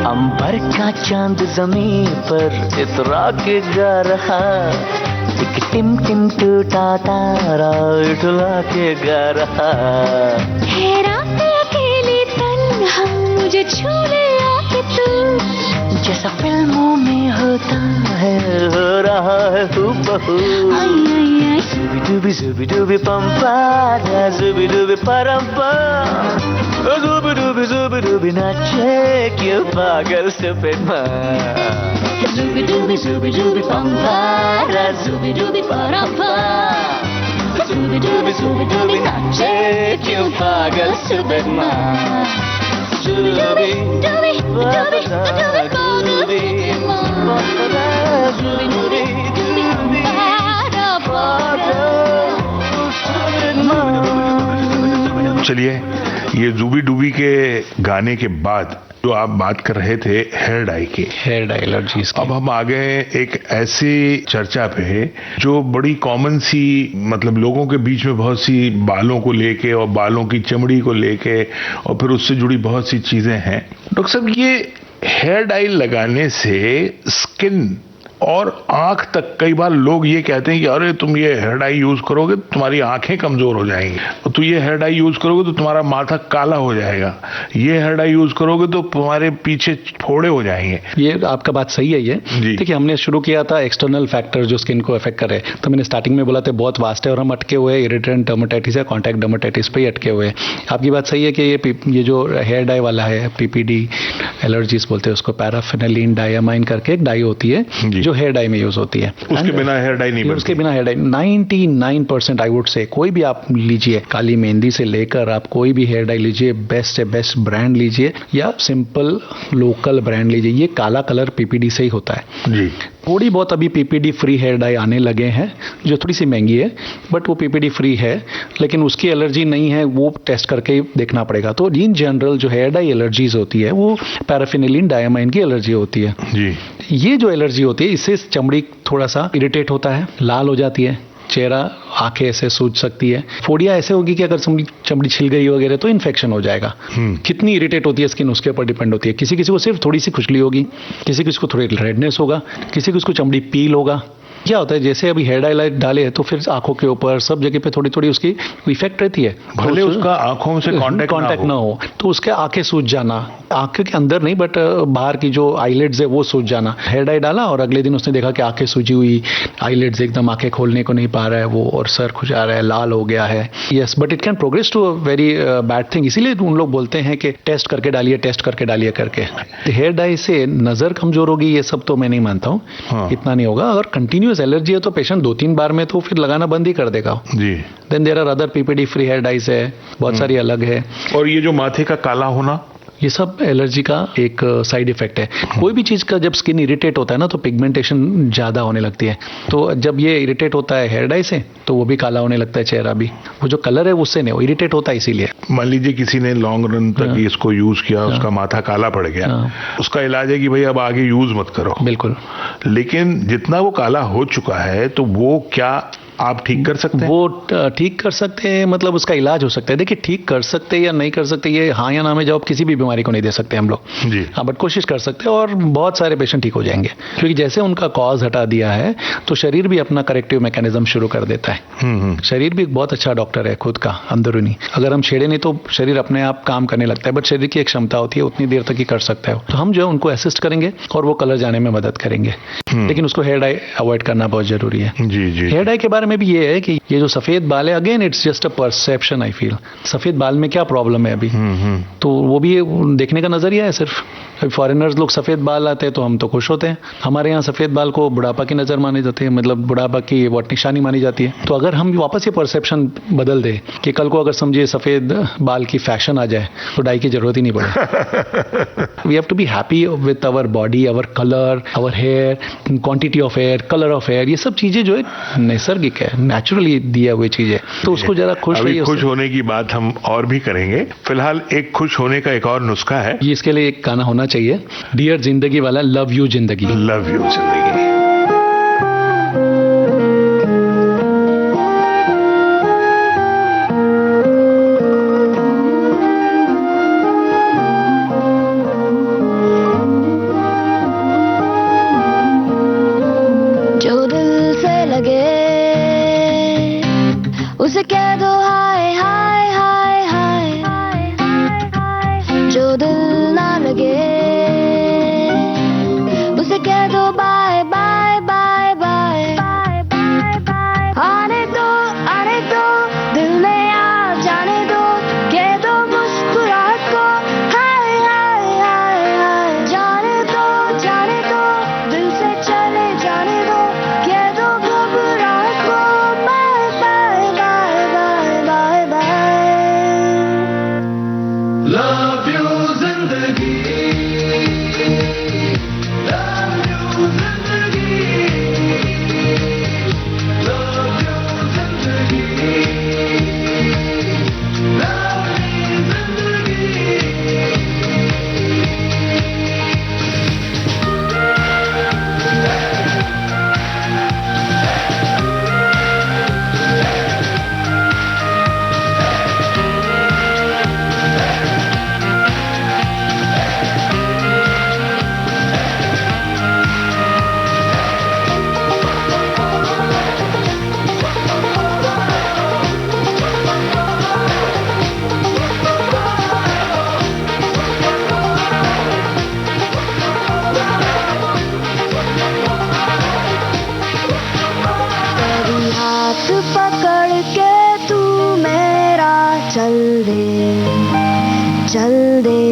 अंबर का चांद जमीन पर इतरा के गा रहा, एक टिम टिम टूटा तारा इठला के गा रहा. हैरान अकेली तन्हा मुझे छू ले आके तू, जैसा फिल्मों में होता है हो रहा है हूबहू. आई आई आई Zooby dooby pampara, zooby dooby param pam. Zooby dooby नाचे क्यों पागल stupid man. zooby dooby pampara, zooby dooby param pam. Zooby dooby नाचे क्यों पागल stupid man. Dooby dooby dooby dooby pagal stupid man. Dooby dooby dooby चलिए, ये जूबी डूबी के गाने के बाद जो आप बात कर रहे थे हेयर डाई की, हेयर डाई एलर्जीज की, अब हम आ गए एक ऐसी चर्चा पे जो बड़ी कॉमन सी, मतलब लोगों के बीच में बहुत सी बालों को लेके और बालों की चमड़ी को लेके और फिर उससे जुड़ी बहुत सी चीजें हैं. डॉक्टर साहब, ये हेयर डाई लगाने से स्किन और आंख तक, कई बार लोग ये कहते हैं कि अरे तुम ये हेयर डाई यूज करोगे तुम्हारी आंखें कमजोर हो जाएंगी, और तू ये हेयर डाई यूज करोगे तो तुम्हारा माथा काला हो जाएगा, ये हेयर डाई यूज करोगे तो तुम्हारे पीछे फोड़े हो जाएंगे. ये आपका बात सही है. ये देखिए, हमने शुरू किया था एक्सटर्नल फैक्टर जो स्किन को अफेक्ट करे, तो मैंने स्टार्टिंग में बोला था बहुत वास्ट है और हम अटके हुए इरिटेंट डर्मेटाइटिस या कॉन्टैक्ट डर्मेटाइटिस पे ही अटके हुए. आपकी बात सही है कि ये जो हेयर डाई वाला है, पीपीडी एलर्जीज बोलते हैं उसको, पैराफिनाइलिन डायमाइन करके एक डाई होती है जो हेयर डाई में यूज होती है. उसके बिना हेयर डाई नहीं बनती. उसके बिना हेयर डाई 99% आई वुड से, कोई भी आप लीजिए, काली मेहंदी से लेकर आप कोई भी हेयर डाई लीजिए, बेस्ट से बेस्ट ब्रांड लीजिए या सिंपल लोकल ब्रांड लीजिए, ये काला कलर पीपीडी से ही होता है जी. थोड़ी बहुत अभी पीपीडी फ्री हेयर डाई आने लगे हैं जो थोड़ी सी महंगी है, बट वो पीपीडी फ्री है, लेकिन उसकी एलर्जी नहीं है, वो टेस्ट करके ही देखना पड़ेगा. तो इन जनरल जो हेयर डाई एलर्जीज होती है वो पैराफिनाइलिन डायमाइन की एलर्जी होती है जी. ये जो एलर्जी होती है इससे चमड़ी थोड़ा सा इरिटेट होता है, लाल हो जाती है, चेहरा, आंखें ऐसे सूज सकती है, फोड़िया ऐसे होगी कि अगर चमड़ी छिल गई वगैरह तो इन्फेक्शन हो जाएगा. कितनी इरिटेट होती है स्किन उसके ऊपर डिपेंड होती है. किसी किसी को सिर्फ थोड़ी सी खुजली होगी, किसी किसी को थोड़ी रेडनेस होगा, किसी किसी को चमड़ी पील होगा, क्या होता है, जैसे अभी हेयर डाई डाले तो फिर आंखों के ऊपर सब जगह पे थोड़ी थोड़ी उसकी इफेक्ट रहती है, भले उसका आंखों से कांटेक्ट ना हो तो उसके आंखें सूज जाना, आंखें के अंदर नहीं बट बाहर की जो आईलिड्स है वो सूज जाना। हेयर डाई डाला और अगले दिन उसने देखा कि आंखें सूजी हुई, आईलिड्स एकदम आंखें खोलने को नहीं पा रहा है वो, और सर खुजा रहा है, लाल हो गया है। Yes, but it can progress to a very bad thing. इसीलिए उन लोग बोलते हैं कि टेस्ट करके डालिए, टेस्ट करके डालिए करके। हेयर डाई से नजर कमजोर होगी ये सब तो मैं नहीं मानता हूँ। हाँ। इतना नहीं होगा। अगर कंटिन्यूअस एलर्जी है तो पेशेंट 2-3 बार में तो फिर लगाना बंद ही कर देगा जी। Then there are other PPD free hair dyes है, बहुत सारी अलग है। और ये जो माथे का काला होना, ये सब एलर्जी का एक साइड इफेक्ट है। कोई भी चीज का जब स्किन इरिटेट होता है ना तो पिगमेंटेशन ज्यादा होने लगती है। तो जब ये इरिटेट होता है हेयर डाई से तो वो भी काला होने लगता है चेहरा भी। वो जो कलर है उससे नहीं, वो इरिटेट होता है इसीलिए। मान लीजिए किसी ने लॉन्ग रन तक इसको यूज किया, उसका माथा काला पड़ गया, उसका इलाज है कि भाई अब आगे यूज मत करो। बिल्कुल। लेकिन जितना वो काला हो चुका है तो वो क्या आप ठीक कर सकते हैं? वो ठीक कर सकते हैं, मतलब उसका इलाज हो सकता है। देखिए, ठीक कर सकते हैं या नहीं कर सकते ये हाँ या ना में जवाब किसी भी बीमारी को नहीं दे सकते हम लोग जी। हाँ, बट कोशिश कर सकते हैं और बहुत सारे पेशेंट ठीक हो जाएंगे, क्योंकि जैसे उनका कॉज हटा दिया है तो शरीर भी अपना करेक्टिव मैकेनिज्म शुरू कर देता है। शरीर भी एक बहुत अच्छा डॉक्टर है खुद का अंदरूनी। अगर हम छेड़े नहीं तो शरीर अपने आप काम करने लगता है, बट शरीर की एक क्षमता होती है उतनी देर तक ही कर सकता है। तो हम जो है उनको असिस्ट करेंगे और वो कलर जाने में मदद करेंगे, लेकिन उसको हेयर डाई अवॉइड करना बहुत जरूरी है जी जी। हेयर डाई के बारे में भी ये है कि ये जो सफेद बाल है, again it's just a perception. I feel सफेद बाल में क्या प्रॉब्लम है अभी, तो वो भी देखने का नजरिया है सिर्फ। फॉरेनर्स लोग सफेद बाल आते हैं तो हम तो खुश होते हैं। हमारे यहाँ सफेद बाल को बुढ़ापा की नजर मानी जाती है, मतलब बुढ़ापा की वो निशानी मानी जाती है। तो अगर हम वापस ये परसेप्शन बदल दे कि कल को अगर समझिए सफेद बाल की फैशन आ जाए तो डाई की जरूरत ही नहीं पड़े। We have to be happy with our body, our colour, our hair, quantity of hair, colour of hair. ये सब चीजें जो है नैसर्गिक है, नेचुरली दिया हुई चीजें। तो उसको जरा खुश रहिए। खुश होने की बात हम और भी करेंगे। फिलहाल एक खुश होने का एक और नुस्खा है, इसके लिए एक गाना होना चाहिए, डियर जिंदगी वाला, लव यू जिंदगी। लव यू जिंदगी। जो दिल से लगे उसे कह दो हाय हाय हाय हाय, जो दिल ना लगे उसे कह दो बाय बाय बाय बाय। आने दो दिल में आ जाने दो, कह दो मुस्कुराहट को हाय हाय हाय हाय। जाने दो दिल से चले जाने दो, कह दो घबराहट को bye bye bye bye bye bye. Love you जिंदगी, पकड़ के तू मेरा चल दे,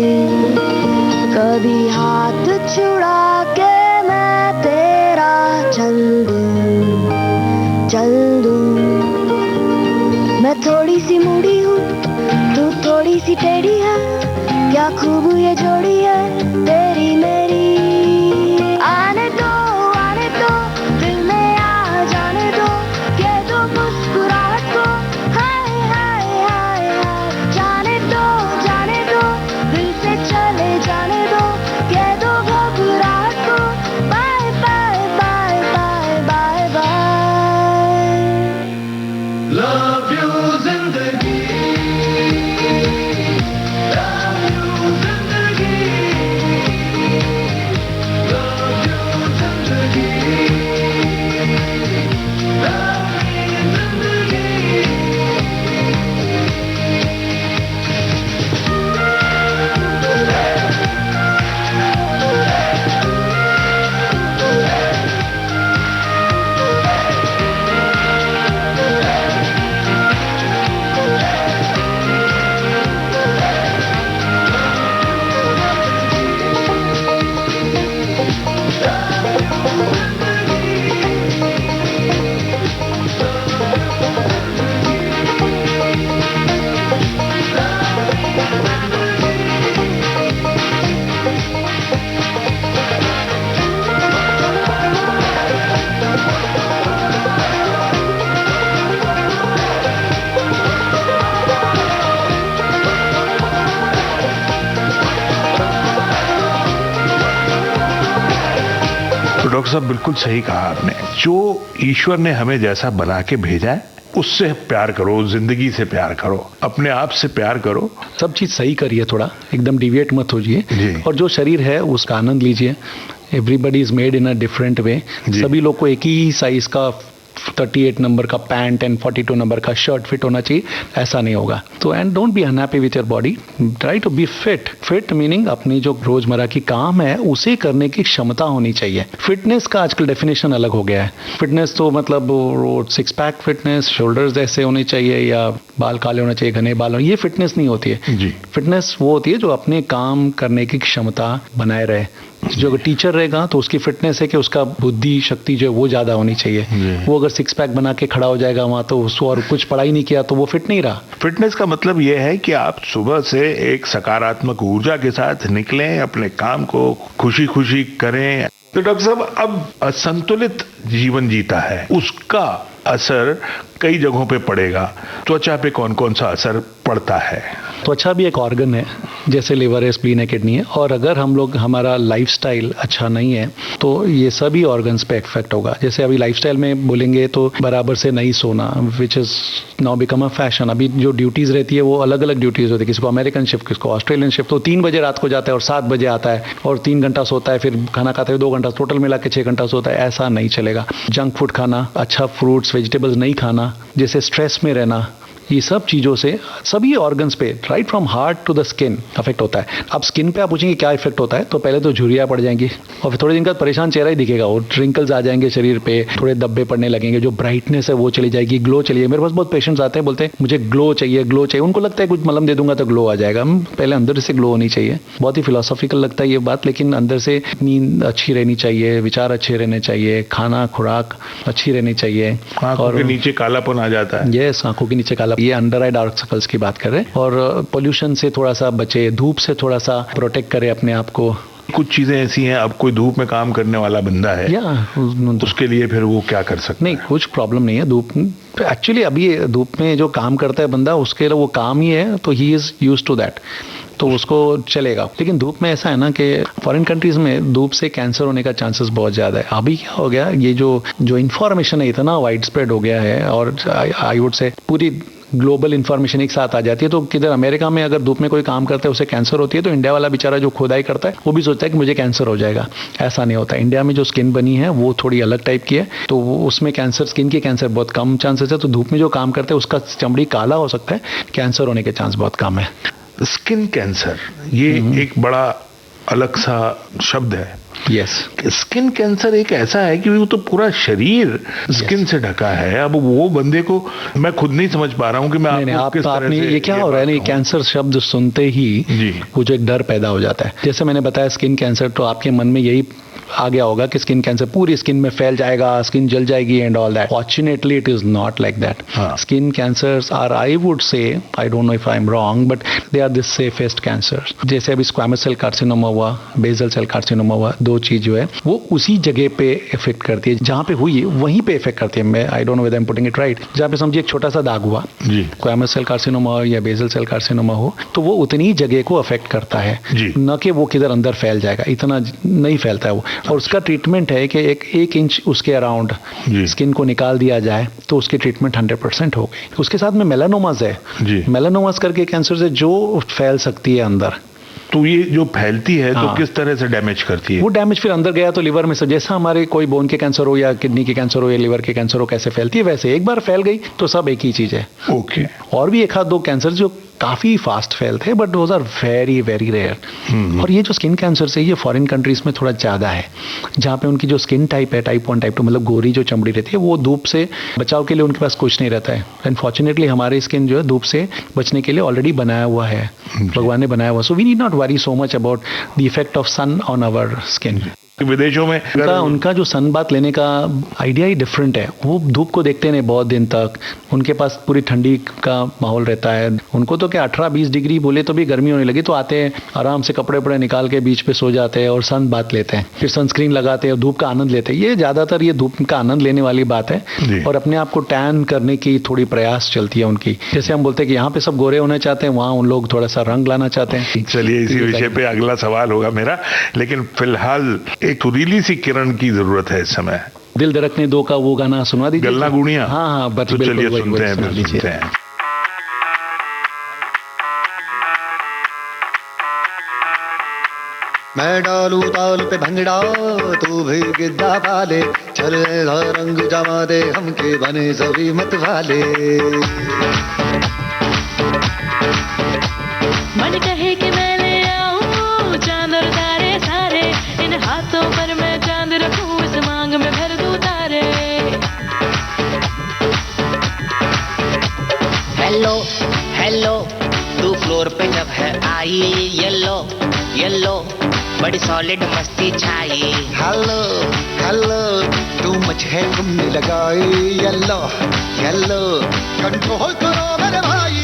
कभी हाथ छुड़ा के मैं तेरा चल दूं। मैं थोड़ी सी मुड़ी हूँ, तू थोड़ी सी टेढ़ी है, क्या खूब ये जोड़ी है तेरी मेरी। आने दो दिल में आ जाने दो, कह दो मुस्कुराहट को हाय हाय हाय हाय। जाने दो दिल से चले जाने दो, कह दो घबराहट को bye bye bye bye bye bye. Love you जिंदगी, लव यू जिंदगी। डॉक्टर साहब बिल्कुल सही कहा आपने। जो ईश्वर ने हमें जैसा बना के भेजा है उससे प्यार करो, जिंदगी से प्यार करो, अपने आप से प्यार करो, सब चीज सही करिए, थोड़ा एकदम डिविएट मत होइए, और जो शरीर है उसका आनंद लीजिए। Everybody is made in a different way. सभी लोग को एक ही साइज का 38 नंबर का पैंट एंड 42 नंबर का शर्ट फिट होना चाहिए, ऐसा नहीं होगा। तो and don't be unhappy with your body, try to be fit. Fit meaning अपनी जो रोजमर्रा की काम है उसे करने की क्षमता होनी चाहिए। फिटनेस का आजकल डेफिनेशन अलग हो गया है। फिटनेस तो मतलब सिक्स पैक फिटनेस, शोल्डर्स ऐसे होने चाहिए या बाल काले होने चाहिए, घने बाल, ये फिटनेस नहीं होती है जी। फिटनेस वो होती है जो अपने काम करने की क्षमता बनाए रहे। जो अगर टीचर रहेगा तो उसकी फिटनेस है कि उसका बुद्धि शक्ति जो है वो ज्यादा होनी चाहिए। वो अगर सिक्स पैक बना के खड़ा हो जाएगा वहां तो उसको और कुछ पढ़ाई नहीं किया तो वो फिट नहीं रहा। फिटनेस का मतलब ये है कि आप सुबह से एक सकारात्मक ऊर्जा के साथ निकलें, अपने काम को खुशी खुशी करें। तो डॉक्टर साहब, अब असंतुलित जीवन जीता है उसका असर कई जगहों पे पड़ेगा। त्वचा पे कौन कौन सा असर पड़ता है? त्वचा भी एक ऑर्गन है, जैसे लिवर है, स्प्लीन है, किडनी है, और अगर हम लोग हमारा लाइफस्टाइल अच्छा नहीं है तो ये सभी ऑर्गन्स पे इफेक्ट होगा। जैसे अभी लाइफस्टाइल में बोलेंगे तो बराबर से नहीं सोना, which is now become a fashion. अभी जो ड्यूटीज रहती है वो अलग अलग ड्यूटीज होती है, किसी को अमेरिकन शिफ्ट, किसी को ऑस्ट्रेलियन शिफ्ट। तो 3 बजे रात को जाता है और 7 बजे आता है और 3 घंटा सोता है, फिर खाना खाते हुए 2 घंटा, टोटल मिला के 6 घंटा सोता है। ऐसा नहीं चलेगा। जंक फूड खाना, अच्छा फ्रूट्स वेजिटेबल्स नहीं खाना, जैसे स्ट्रेस में रहना, ये सब चीज़ों से सभी ऑर्गन्स पे right from heart to the skin affect होता है। अब स्किन पे आप पूछेंगे क्या इफेक्ट होता है, तो पहले तो झुर्रियाँ पड़ जाएंगी और फिर थोड़े दिन बाद परेशान चेहरा ही दिखेगा, और रिंकल्स आ जाएंगे शरीर पे, थोड़े धब्बे पड़ने लगेंगे, जो ब्राइटनेस है वो चली जाएगी, ग्लो चली जाएगी। मेरे पास बहुत पेशेंट्स आते हैं, बोलते हैं मुझे ग्लो चाहिए, ग्लो चाहिए। उनको लगता है कुछ मलम दे दूंगा तो ग्लो आ जाएगा। पहले अंदर से ग्लो होनी चाहिए। बहुत ही फिलोसॉफिकल लगता है ये बात, लेकिन अंदर से नींद अच्छी रहनी चाहिए, विचार अच्छे रहने चाहिए, खाना खुराक अच्छी रहनी चाहिए। और नीचे कालापन आ जाता है। यस, आंखों के नीचे काला, ये अंडर आई डार्क सर्कल्स की बात कर रहे हैं। और पोल्यूशन से थोड़ा सा बचे, धूप से थोड़ा सा प्रोटेक्ट करें अपने आप को। कुछ चीजें ऐसी हैं, अब कोई धूप में काम करने वाला बंदा है या उसके लिए फिर वो क्या कर सकता है? नहीं, कुछ प्रॉब्लम नहीं है। धूप एक्चुअली अभी धूप में जो काम करता है बंदा, उसके लिए वो काम ही है, तो he is used to that, तो उसको चलेगा। लेकिन धूप में ऐसा है ना कि फॉरेन कंट्रीज में धूप से कैंसर होने का चांसेस बहुत ज़्यादा है। अभी क्या हो गया, ये जो इन्फॉर्मेशन है इतना वाइड स्प्रेड हो गया है, और आई वुड से पूरी ग्लोबल इन्फॉर्मेशन एक साथ आ जाती है। तो किधर अमेरिका में अगर धूप में कोई काम करता है उसे कैंसर होती है, तो इंडिया वाला बेचारा जो खुदाई करता है वो भी सोचता है कि मुझे कैंसर हो जाएगा। ऐसा नहीं होता। इंडिया में जो स्किन बनी है वो थोड़ी अलग टाइप की है, तो उसमें कैंसर, स्किन के कैंसर बहुत कम चांसेस है। तो धूप में जो काम करते हैं उसका चमड़ी काला हो सकता है, कैंसर होने के चांस बहुत कम है। स्किन कैंसर ये एक बड़ा अलग सा शब्द है। यस, स्किन कैंसर एक ऐसा है कि वो तो पूरा शरीर स्किन से ढका है। अब वो बंदे को मैं खुद नहीं समझ पा रहा हूँ कि मैं आपने ये क्या हो रहा है। कैंसर शब्द सुनते ही वो जो एक डर पैदा हो जाता है। जैसे मैंने बताया स्किन कैंसर, तो आपके मन में यही आ गया होगा कि स्किन कैंसर पूरी स्किन में फैल जाएगा, स्किन जल जाएगी and all that. Fortunately it is not like that. Skin cancers are, I would say, I don't know if I am wrong, but they are the safest cancers. जैसे अभी स्क्वैमस सेल कार्सिनोमा हुआ, बेसल सेल कार्सिनोमा हुआ, दो चीज जो है वो उसी जगह पे इफेक्ट करती है, जहां पे हुई है वहीं पे इफेक्ट करती है। मैं आई don't know whether I am putting it right. जहां पे समझिए एक छोटा सा दाग हुआ, स्क्वैमस सेल कार्सिनोमा हो या बेसल सेल कार्सिनोमा हो, तो वो उतनी जगह को अफेक्ट करता है, न कि वो किधर अंदर फैल जाएगा। इतना नहीं फैलता है वो। और उसका ट्रीटमेंट है कि एक इंच उसके अराउंड स्किन को निकाल दिया जाए तो उसकी ट्रीटमेंट 100% हो गई। उसके साथ में मेलानोमास है, मेलानोमास करके कैंसर से जो फैल सकती है अंदर। तो ये जो फैलती है तो किस तरह से डैमेज करती है? वो डैमेज फिर अंदर गया तो लिवर में से, जैसा हमारे कोई बोन के कैंसर हो या किडनी के कैंसर हो या लिवर के कैंसर हो, कैसे फैलती है वैसे एक बार फैल गई तो सब एक ही चीज है। ओके। और भी एक आध दो कैंसर जो काफी फास्ट फैलते हैं, but those are very very rare. और ये जो स्किन कैंसर से, ये फॉरेन कंट्रीज में थोड़ा ज्यादा है, जहाँ पे उनकी जो स्किन टाइप है, टाइप 1 टाइप 2, मतलब गोरी जो चमड़ी रहती है, वो धूप से बचाव के लिए उनके पास कुछ नहीं रहता है। अनफॉर्चुनेटली हमारी स्किन जो है धूप से बचने के लिए ऑलरेडी बनाया हुआ है, भगवान ने बनाया हुआ। So we need not worry so much about the effect of sun on our skin. विदेशों में उनका जो सन बात लेने का आइडिया ही डिफरेंट है। वो धूप को देखते नहीं बहुत दिन तक, उनके पास पूरी ठंडी का माहौल रहता है। उनको तो क्या 18-20 डिग्री बोले तो भी गर्मी होने लगी तो आते हैं, आराम से कपड़े वपड़े निकाल के बीच पे सो जाते हैं और सन बात लेते हैं, फिर सनस्क्रीन लगाते हैं और धूप का आनंद लेते हैं। ये ज्यादातर ये धूप का आनंद लेने वाली बात है, और अपने आप को टैन करने की थोड़ी प्रयास चलती है उनकी। जैसे हम बोलते हैं कि यहाँ पे सब गोरे होना चाहते हैं, वहाँ उन लोग थोड़ा सा रंग लाना चाहते हैं। चलिए इसी विषय पे अगला सवाल होगा मेरा, लेकिन फिलहाल एक सुरीली सी किरण की जरूरत है इस समय। दिल धड़कने दो का वो गाना सुना दीजिए। गल्ला गुड़िया। हाँ हाँ, बस तो चलिए सुनते हैं। मैं डालू ताल पे भंगड़ा, तू भी गिद्दा पाले, चलेगा रंग जमा दे हमके बने सभी मत वाले। मन कहे कि मैं ले आऊं चांद और तारे सारे, इन हाथों पर मैं चांद रखूं, इस मांग में भर दूं तारे। हेलो हेलो, तू फ्लोर पे जब है आई, येलो येलो बड़ी सॉलिड मस्ती छाई। हेलो हेलो, तू मुझे घूमने लगाई, येलो येलो कंट्रोल करो मेरे भाई।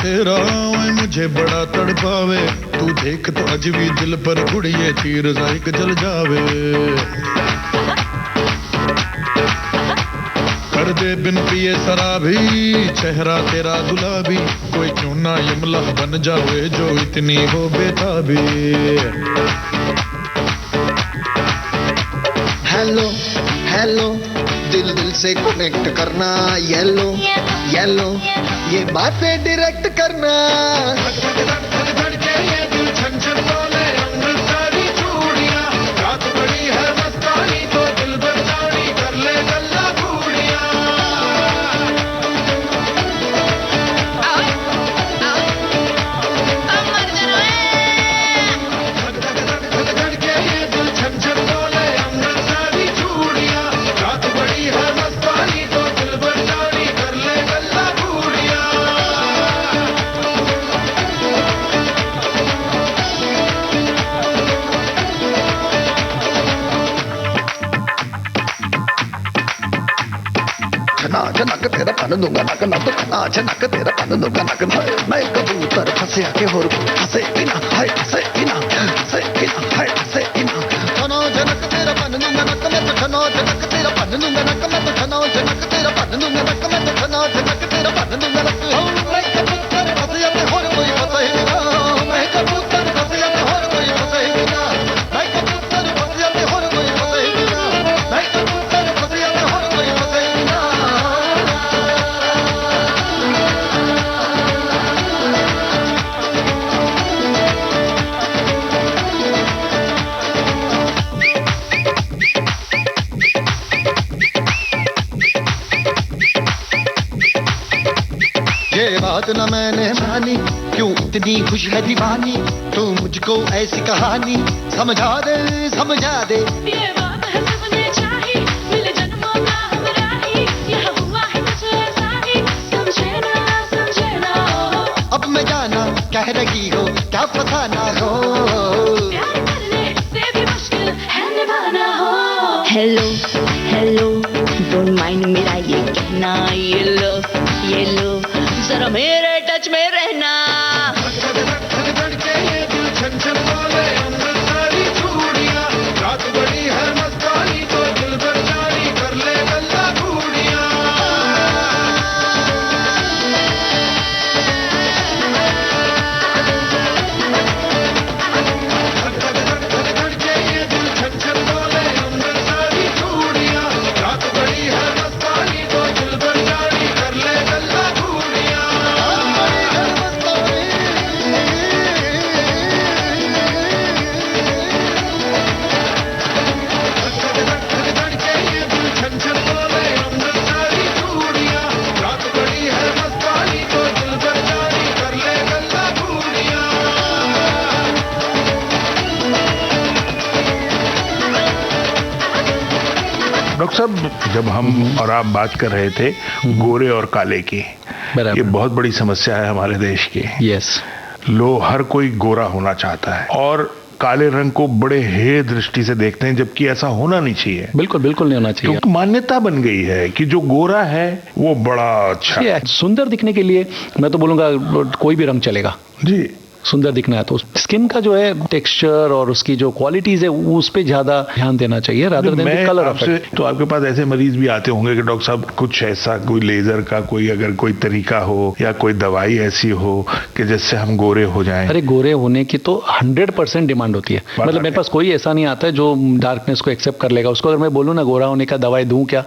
तेरा मुझे बड़ा तड़पावे, तू देख तो अज भी दिल पर गुड़िए तीर जाइक जल जावे। कर दे बिन पिए शराबी, चेहरा तेरा गुलाबी, कोई क्यों ना यमला बन जावे जो इतनी हो बेताबी। हेलो हेलो, दिल दिल से कनेक्ट करना, येलो येलो ये बातें डायरेक्ट करना। नक तेरा पन दूंगा नक नक नाच नक तेरा पन दूंगा नक। मैं कबूतर फंसे आके और फंसे बिना, हाय फंसे बिना, फंसे बिना, हाय फंसे बिना। ठनो जनक तेरा पन दूंगा नक में, तो ठनो जनक तेरा पन दूंगा नक में, तो ठनो जनक तेरा पन दूंगा नक में, तो ठनो जनक तेरा पन दूंगा नक। मैं कबूतर फंसे आके और कोई फंसे बिना, मैं कबूतर फंसे आके और कोई फंसे बिना, मैं कबूतर फंसे आके और कोई फंसे बिना, मैं कबूतर फंसे आके और कोई फंसे बिना। ये बात न मैंने मानी, क्यों इतनी खुश है दीवानी, तू मुझको ऐसी कहानी समझा दे समझा दे। ये बात है सबने चाही, मिले जन्मों का हमरा ही, यह हुआ है कुछ ऐसा ही, समझे ना अब मैं जाना कह रही हो, क्या फसाना हो, प्यार करने से भी मुश्किल है निभाना हो। हेलो हेलो, डोंट माइंड मेरा ये कहना, ये लो जरा मेरे टच में रहना। साहब, जब हम और आप बात कर रहे थे गोरे और काले की, ये बहुत बड़ी समस्या है हमारे देश की। यस, हर कोई गोरा होना चाहता है और काले रंग को बड़े हेय दृष्टि से देखते हैं, जबकि ऐसा होना नहीं चाहिए। बिल्कुल बिल्कुल नहीं होना चाहिए। क्योंकि मान्यता बन गई है कि जो गोरा है वो बड़ा अच्छा है। सुंदर दिखने के लिए मैं तो बोलूंगा कोई भी रंग चलेगा जी। सुंदर दिखना है तो स्किन का जो है टेक्सचर और उसकी जो क्वालिटीज है उस पे ज्यादा ध्यान देना चाहिए rather than colour of it. तो आपके पास ऐसे मरीज भी आते होंगे कि डॉक्टर साहब कुछ ऐसा कोई लेजर का कोई अगर कोई तरीका हो या कोई दवाई ऐसी हो कि जिससे हम गोरे हो जाएं। अरे गोरे होने की तो 100% डिमांड होती है। मतलब मेरे पास कोई ऐसा नहीं आता है जो डार्कनेस को एक्सेप्ट कर लेगा। उसको अगर मैं बोलूँ ना गोरा होने का दवाई दूं क्या,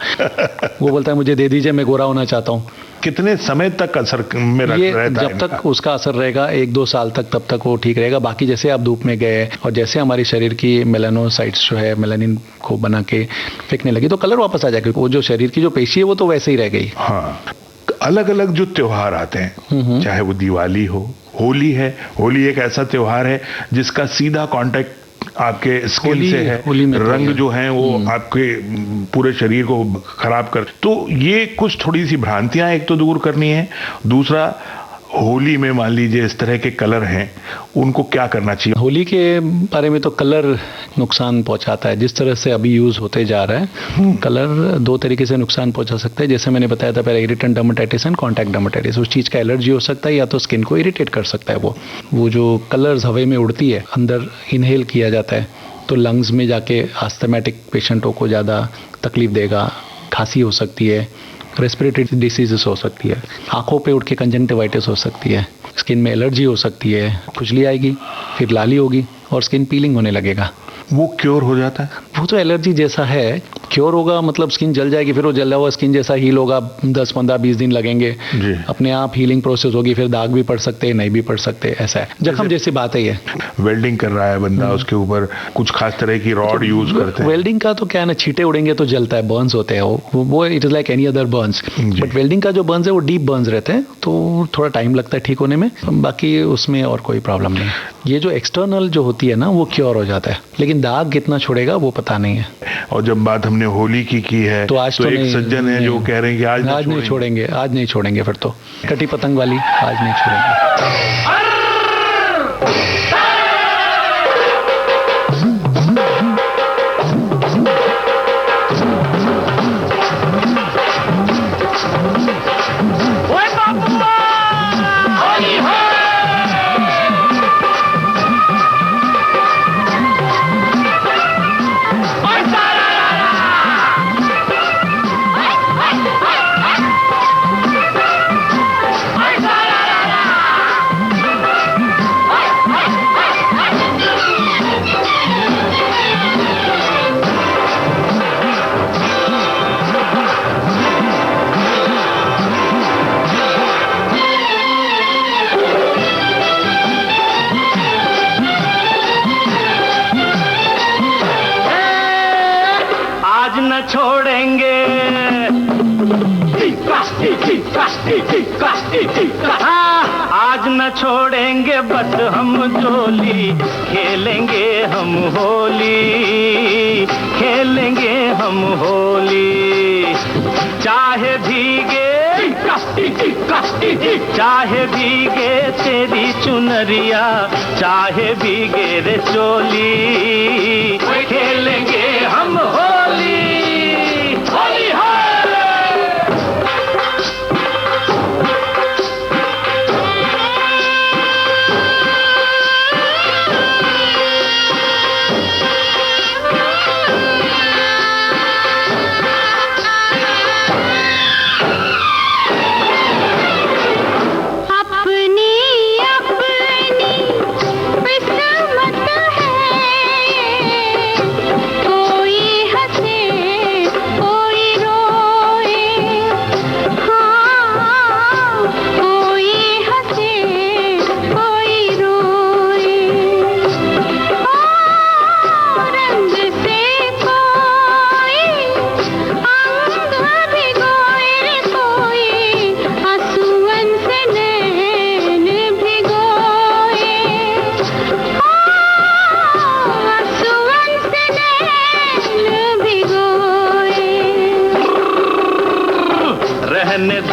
वो बोलता है मुझे दे दीजिए, मैं गोरा होना चाहता हूँ। कितने समय तक असर में रहता है? जब तक उसका असर रहेगा 1-2 साल तक, तब तक वो ठीक रहेगा। बाकी जैसे आप धूप में गए और जैसे हमारी शरीर की मेलानोसाइट्स जो है मेलानिन को बना के फेंकने लगी तो कलर वापस आ जाएगा। वो जो शरीर की जो पेशी है वो तो वैसे ही रह गई। हाँ, अलग अलग जो त्योहार आते हैं, चाहे वो दिवाली हो, होली है। होली एक ऐसा त्योहार है जिसका सीधा कांटेक्ट आपके स्किन से है। रंग जो है वो आपके पूरे शरीर को खराब कर, तो ये कुछ थोड़ी सी भ्रांतियां एक तो दूर करनी है। दूसरा, होली में मान लीजिए इस तरह के कलर हैं, उनको क्या करना चाहिए? होली के बारे में तो कलर नुकसान पहुंचाता है। जिस तरह से अभी यूज होते जा रहा है कलर 2 तरीके से नुकसान पहुंचा सकता है। जैसे मैंने बताया था पहले, irritant dermatitis and contact dermatitis. उस चीज का एलर्जी हो सकता है या तो स्किन को इरिटेट कर सकता है। वो जो कलर्स हवा में उड़ती है, अंदर इनहेल किया जाता है तो लंग्स में जाके अस्थमैटिक पेशेंटों को ज़्यादा तकलीफ देगा। खांसी हो सकती है, रेस्पिरेटरी डिसीजेस हो सकती है, आंखों पे उठ के कंजंक्टिवाइटिस हो सकती है, स्किन में एलर्जी हो सकती है, खुजली आएगी, फिर लाली होगी और स्किन पीलिंग होने लगेगा। वो क्योर हो जाता है? वो तो एलर्जी जैसा है, क्योर होगा मतलब स्किन जल जाएगी, फिर वो जला हुआ स्किन जैसा हील होगा। 10, 15, 20 दिन लगेंगे, अपने आप हीलिंग प्रोसेस होगी। फिर दाग भी पड़ सकते हैं, नहीं भी पड़ सकते, ऐसा है। जख्म जैसी बात है ये। वेल्डिंग कर रहा है बंदा, उसके ऊपर कुछ खास तरह की रॉड यूज करते हैं। वेल्डिंग का तो क्या है ना, छींटे उड़ेंगे तो जलता है, बर्न्स होते हैं वो it is like any other Burns. Butt welding का जो बर्न्स है वो डीप बर्न्स रहते हैं तो थोड़ा टाइम लगता है ठीक होने में। बाकी उसमें और कोई प्रॉब्लम नहीं। ये जो एक्सटर्नल जो होती है ना वो क्योर हो जाता है, लेकिन दाग कितना छोड़ेगा वो पता नहीं है। और जब बात हमने होली की है तो आज तो एक सज्जन है जो कह रहे हैं कि आज नहीं छोड़ेंगे, आज नहीं छोड़ेंगे। फिर तो कटी पतंग वाली, आज नहीं छोड़ेंगे। आज न छोड़ेंगे बस हम जोली, खेलेंगे हम होली, खेलेंगे हम होली। चाहे भीगे तेरी चुनरिया, चाहे भीगे रे चोली, खेलेंगे हम होली, होली है। अपनी किस्मत है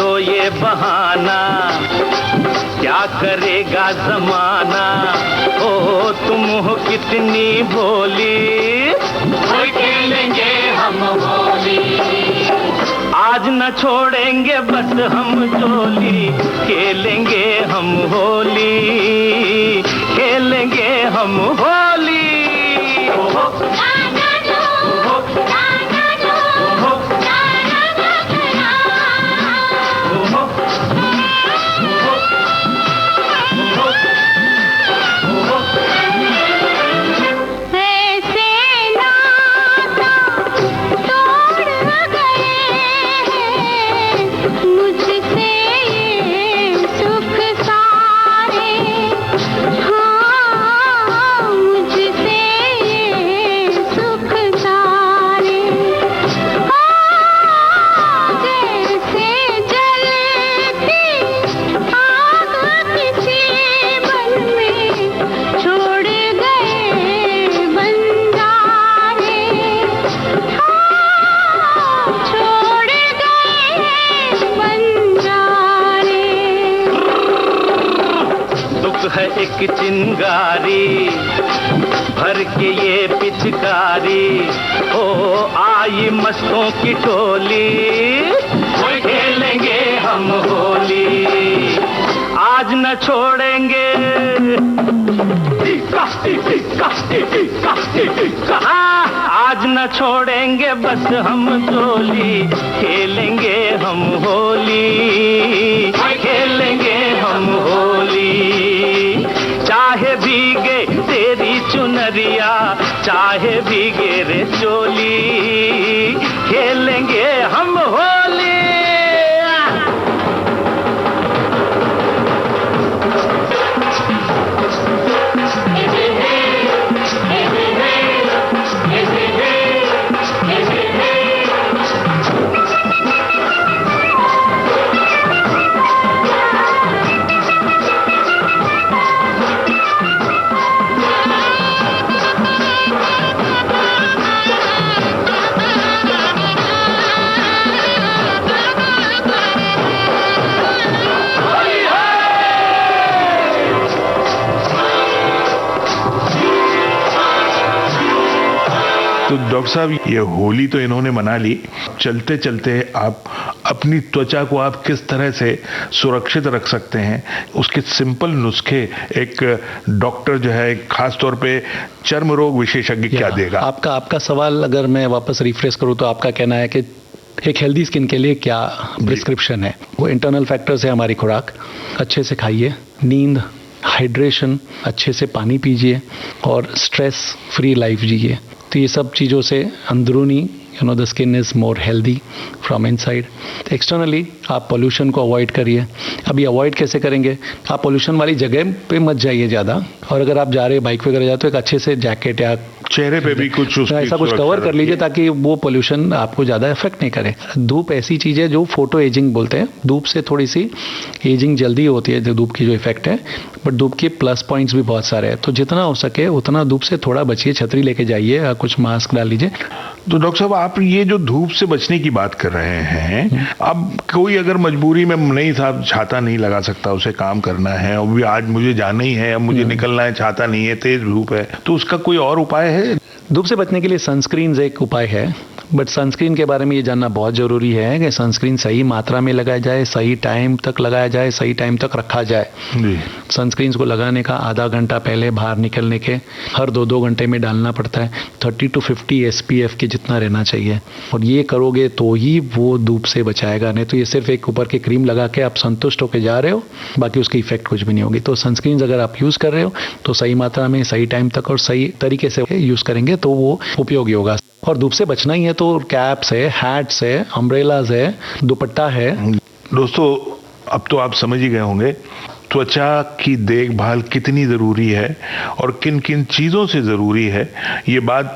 तो ये बहाना, क्या करेगा जमाना। ओ तुम हो कितनी भोली, खेलेंगे हम होली। आज न छोड़ेंगे बस हम चोली, खेलेंगे हम होली, खेलेंगे हम होली। एक चिंगारी भर के ये पिचकारी, ओ आई मस्तों की टोली, खेलेंगे हम होली। आज न छोड़ेंगे, आज न छोड़ेंगे बस हम चोली, खेलेंगे हम होली, खेलेंगे हम होली। चाहे भीगे तेरी चुनरिया, चाहे भीगे रे चोली, खेलेंगे हम होली। तो डॉक्टर साहब, ये होली तो इन्होंने मना ली, चलते चलते आप अपनी त्वचा को आप किस तरह से सुरक्षित रख सकते हैं, उसके सिंपल नुस्खे एक डॉक्टर जो है खास तौर पे चर्म रोग विशेषज्ञ क्या देगा? आपका सवाल अगर मैं वापस रिफ्रेश करूं तो आपका कहना है कि एक हेल्दी स्किन के लिए क्या प्रिस्क्रिप्शन है? वो इंटरनल फैक्टर्स है हमारी खुराक, अच्छे से खाइए, नींद, हाइड्रेशन, अच्छे से पानी पीजिए और स्ट्रेस फ्री लाइफ जिए। तो ये सब चीज़ों से अंदरूनी the skin is more healthy from inside. Externally आप पोल्यूशन को अवॉइड करिए। अभी अवॉइड कैसे करेंगे? आप पोल्यूशन वाली जगह पे मत जाइए ज़्यादा, और अगर आप जा रहे बाइक वगैरह जाते हो एक अच्छे से जैकेट या चेहरे पे भी कुछ ऐसा कुछ कवर कर लीजिए ताकि वो पोल्यूशन आपको ज़्यादा इफेक्ट नहीं करे। धूप ऐसी चीज़ है जो फोटो एजिंग बोलते हैं, धूप से थोड़ी सी एजिंग जल्दी होती है, जो धूप की जो इफेक्ट है, बट धूप के प्लस पॉइंट्स भी बहुत सारे हैं। तो जितना हो सके उतना धूप से थोड़ा बचिए, छतरी लेके जाइए या कुछ मास्क डाल लीजिए। तो डॉक्टर साहब, आप ये जो धूप से बचने की बात कर रहे हैं, अब कोई अगर मजबूरी में नहीं साहब छाता नहीं लगा सकता, उसे काम करना है, और भी आज मुझे जाना ही है, अब मुझे निकलना है, छाता नहीं है, तेज धूप है, तो उसका कोई और उपाय है? धूप से बचने के लिए सनस्क्रीन एक उपाय है, बट सनस्क्रीन के बारे में ये जानना बहुत ज़रूरी है कि सनस्क्रीन सही मात्रा में लगाया जाए, सही टाइम तक लगाया जाए, सही टाइम तक रखा जाए। सनस्क्रीन को लगाने का आधा घंटा पहले बाहर निकलने के हर 2-2 घंटे में डालना पड़ता है। 30 to 50 SPF के जितना रहना चाहिए, और ये करोगे तो ही वो धूप से बचाएगा, नहीं तो ये सिर्फ एक ऊपर के क्रीम लगा के आप संतुष्ट होकर जा रहे हो, बाकी उसकी इफेक्ट कुछ भी नहीं होगी। तो सनस्क्रीन अगर आप यूज़ कर रहे हो तो सही मात्रा में, सही टाइम तक और सही तरीके से यूज़ करेंगे तो वो उपयोगी होगा। और धूप से बचना ही है तो कैप्स है, हैट्स है, अम्ब्रेलाज है, दुपट्टा है। दोस्तों, अब तो आप समझ ही गए होंगे त्वचा की देखभाल कितनी ज़रूरी है और किन किन चीज़ों से ज़रूरी है। ये बात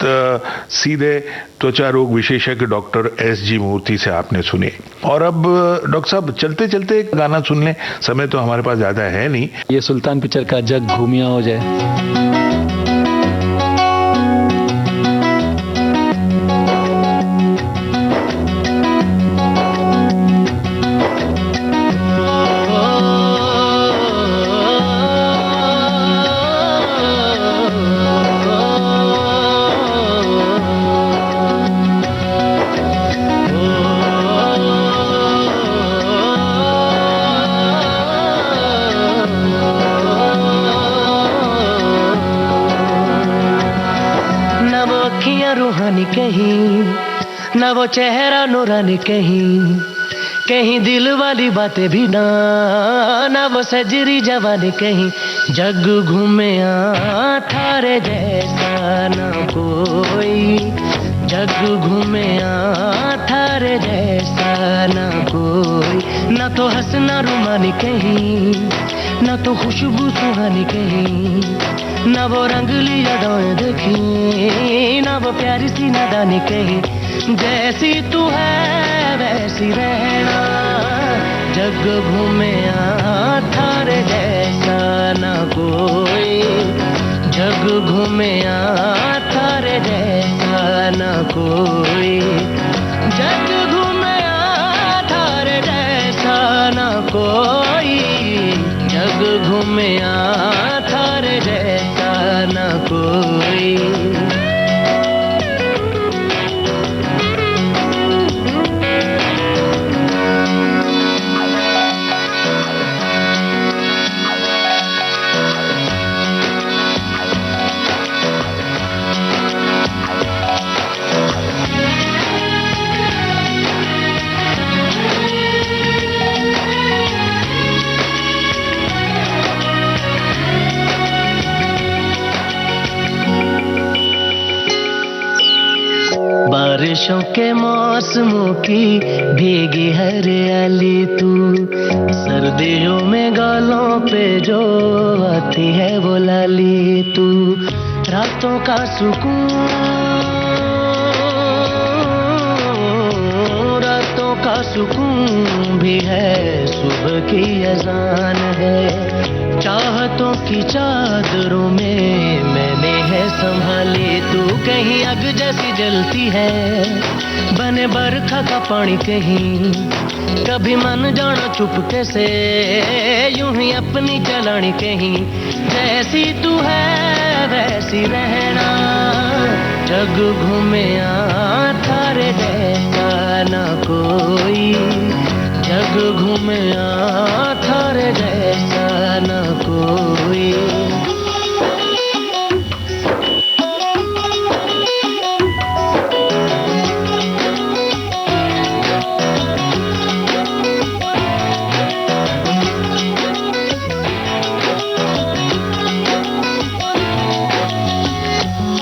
सीधे त्वचा रोग विशेषज्ञ डॉक्टर SG मूर्ति से आपने सुनी। और अब डॉक्टर साहब, चलते चलते एक गाना सुन लें, समय तो हमारे पास ज़्यादा है नहीं। ये सुल्तान पिक्चर का जग घूमिया हो जाए। रूहानी कहीं, ना वो चेहरा नूरानी कहीं, कहीं दिल वाली बातें भी ना, ना वो सजरी जवानी कहीं। जग घूमे थारे जैसा ना कोई, जग घूमे थारे जैसा ना कोई। ना तो हंसना रुमानी कहीं, ना तो खुशबू सुहानी कहीं, ना वो रंगली यादें देखी, ना वो प्यारी सी नादानी कहीं। जैसी तू है वैसी रहना, जग घूमे थारे जैसा ना कोई, जग घूमे थारे जैसा ना कोई, जग घूमे थारे जैसा ना कोई, जग घूमे थारे जैसा ना कोई। बारिशों के मौसमों की भीगी हरियाली तू, सर्दियों में गालों पे जो आती है वो लाली तू। रातों का सुकून, रातों का सुकून भी है, सुबह की अजान है। चाहतों की चादरों में मैंने है संभाली तू, कहीं आग जैसी जलती है, बने बरखा का पानी कहीं, कभी मन जाना चुपके से, यूं ही अपनी चलानी कहीं। जैसी तू है वैसी रहना, जग घूमे थारे जैसा ना कोई, जग घूमे थारे जैसा ना कोई।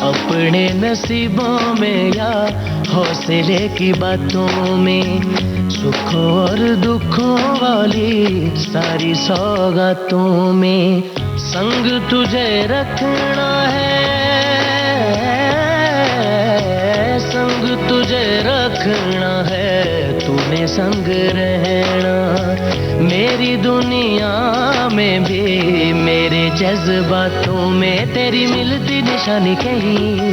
अपने नसीबों में या हौसले की बातों में, सुखों और दुखों वाली सारी सौगातों में, संग तुझे रखना है, संग तुझे रखना है, तूने संग रहना। मेरी दुनिया में भी मेरे जज्बातों में तेरी मिलती निशानी कहीं,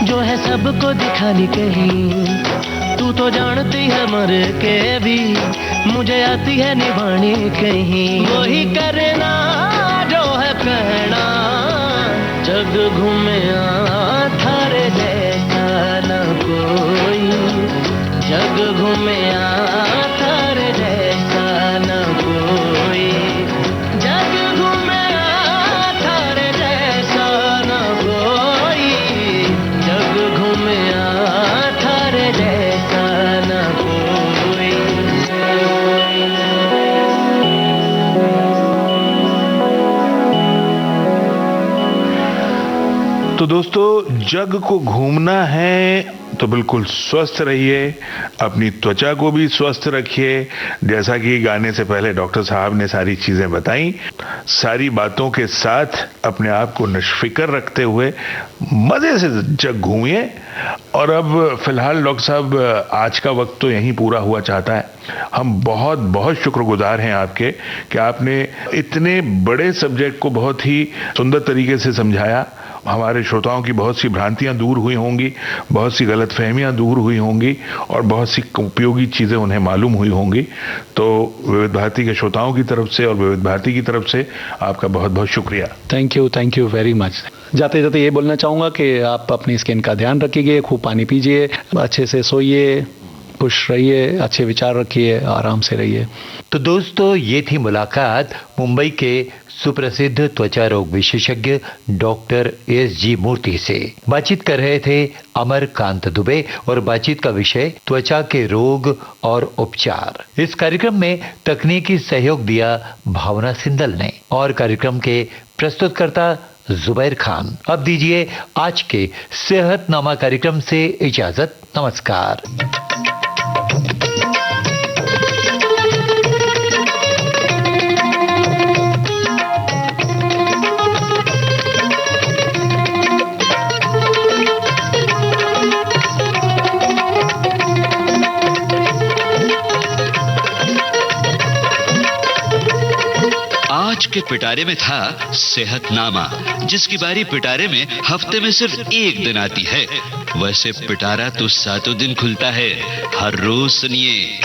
जो है सबको दिखानी कहीं। तू तो जानती है मर के भी मुझे आती है निभानी कहीं। वही करना जो है कहना, जग घूमे थारे जैसा ना कोई, जग घूमे थारे जैसा ना कोई, जग घूमे थारे जैसा ना कोई, जग घूमे थारे जैसा ना कोई। तो दोस्तों, जग को घूमना है तो बिल्कुल स्वस्थ रहिए, अपनी त्वचा को भी स्वस्थ रखिए। जैसा कि गाने से पहले डॉक्टर साहब ने सारी चीजें बताई, सारी बातों के साथ अपने आप को निश्फिक्र रखते हुए मजे से जग घूमिए। और अब फिलहाल डॉक्टर साहब, आज का वक्त तो यहीं पूरा हुआ चाहता है। हम बहुत बहुत शुक्रगुजार हैं आपके कि आपने इतने बड़े सब्जेक्ट को बहुत ही सुंदर तरीके से समझाया। हमारे श्रोताओं की बहुत सी भ्रांतियां दूर हुई होंगी, बहुत सी गलतफहमियां दूर हुई होंगी और बहुत सी उपयोगी चीज़ें उन्हें मालूम हुई होंगी। तो विविध भारती के श्रोताओं की तरफ से और विविध भारती की तरफ से आपका बहुत बहुत शुक्रिया। Thank you very much. जाते जाते ये बोलना चाहूँगा कि आप अपनी स्किन का ध्यान रखिए, खूब पानी पीजिए, अच्छे से सोइए, खुश रहिए, अच्छे विचार रखिए, आराम से रहिए। तो दोस्तों, ये थी मुलाकात मुंबई के सुप्रसिद्ध त्वचा रोग विशेषज्ञ डॉक्टर एस.जी. मूर्ति से। बातचीत कर रहे थे अमरकांत दुबे और बातचीत का विषय त्वचा के रोग और उपचार। इस कार्यक्रम में तकनीकी सहयोग दिया भावना सिंदल ने और कार्यक्रम के प्रस्तुतकर्ता जुबैर खान। अब दीजिए आज के सेहतनामा कार्यक्रम से इजाजत। नमस्कार। आज के पिटारे में था सेहतनामा, जिसकी बारी पिटारे में हफ्ते में सिर्फ एक दिन आती है। वैसे पिटारा तो सातों दिन खुलता है। हर रोज सुनिए।